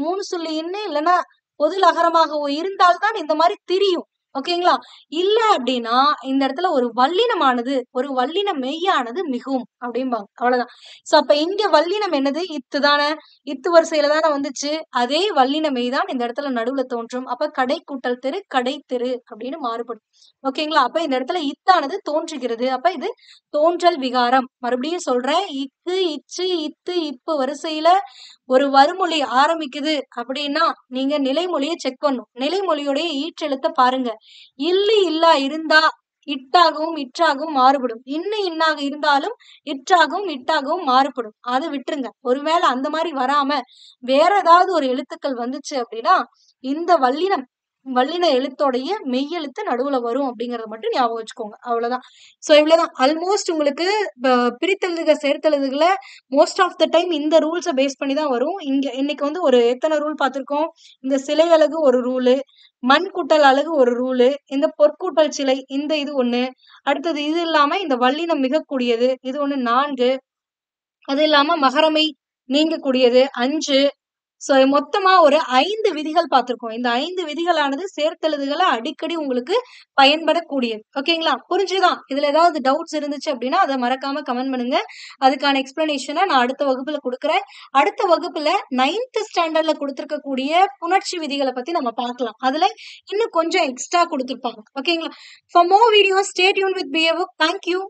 மூணு சொல்லி இன்னு இல்லைன்னா பொது லகரமாகவோ இருந்தால்தான் இந்த மாதிரி திரியும். ஓகேங்களா? இல்ல அப்படின்னா இந்த இடத்துல ஒரு வல்லினமானது ஒரு வல்லின மெய்யானது மிகும் அப்படிம்பாங்க. அவ்வளவுதான். சோ அப்ப இங்க வல்லினம் என்னது? இத்து தானே. இத்து வரிசையில தானே வந்துச்சு. அதே வல்லின மெய் தான் இந்த இடத்துல நடுவுல தோன்றும். அப்ப கடை கூட்டல் தெரு கடை தெரு அப்படின்னு மாறுபடும். ஓகேங்களா? அப்ப இந்த இடத்துல இத்தானது தோன்றுகிறது. அப்ப இது தோன்றல் விகாரம். மறுபடியும் சொல்றேன். இக்கு இச்சு இத்து இப்பு வரிசையில ஒரு வருமொழி ஆரம்பிக்குது அப்படின்னா நீங்க நிலைமொழியை செக் பண்ணும். நிலைமொழியோடைய ஈற்றெழுத்த பாருங்க. இல்லு இல்லா இருந்தா இட்டாகவும் இற்றாகவும் மாறுபடும். இன்னு இன்னாக இருந்தாலும் இற்றாகவும் இட்டாகவும் மாறுபடும். அதை விட்டுருங்க. ஒருவேளை அந்த மாதிரி வராம வேற ஏதாவது ஒரு எழுத்துக்கள் வந்துச்சு அப்படின்னா இந்த வல்லின எழுத்தோடைய மெய்யெழுத்து நடுவுல வரும் அப்படிங்கறத மட்டும் ஞாபகம் வச்சுக்கோங்க. அவ்வளவுதான். சோ இவ்வளவுதான். ஆல்மோஸ்ட் உங்களுக்கு பிரித்தெழுதுக சேர்த்தெழுதுகளை மோஸ்ட் ஆஃப் த டைம் இந்த ரூல்ஸை பேஸ் பண்ணி தான் வரும். இங்க இன்னைக்கு வந்து ஒரு எத்தனை ரூல் பார்த்திருக்கோம்? இந்த சிலை அழகு ஒரு ரூலு, மண் கூட்டல் அழகு ஒரு ரூலு, இந்த பொற்கூட்டல் சிலை இந்த இது ஒண்ணு, அடுத்தது இது இல்லாம இந்த வல்லினம் மிகக்கூடியது இது ஒண்ணு 4, அது இல்லாம மகரமை நீங்கக்கூடியது 5. சோ மொத்தமா ஒரு 5 விதிகள் பார்த்திருக்கோம். இந்த 5 விதிகளானது சேர்த்தெழுதுகளை அடிக்கடி உங்களுக்கு பயன்படக்கூடியது. ஓகேங்களா? புரிஞ்சுதா? இதுல ஏதாவது டவுட்ஸ் இருந்துச்சு அப்படின்னா அதை மறக்காம கமெண்ட் பண்ணுங்க. அதுக்கான எக்ஸ்பிளனேஷனை நான் அடுத்த வகுப்புல கொடுக்குறேன். அடுத்த வகுப்புல 9th ஸ்டாண்டர்ட்ல கொடுத்திருக்கக்கூடிய புணர்ச்சி விதிகளை பத்தி நம்ம பார்க்கலாம். அதுல இன்னும் கொஞ்சம் எக்ஸ்ட்ரா கொடுத்திருப்பாங்க. ஓகேங்களா? For more videos, stay tuned with BA Book. Thank you.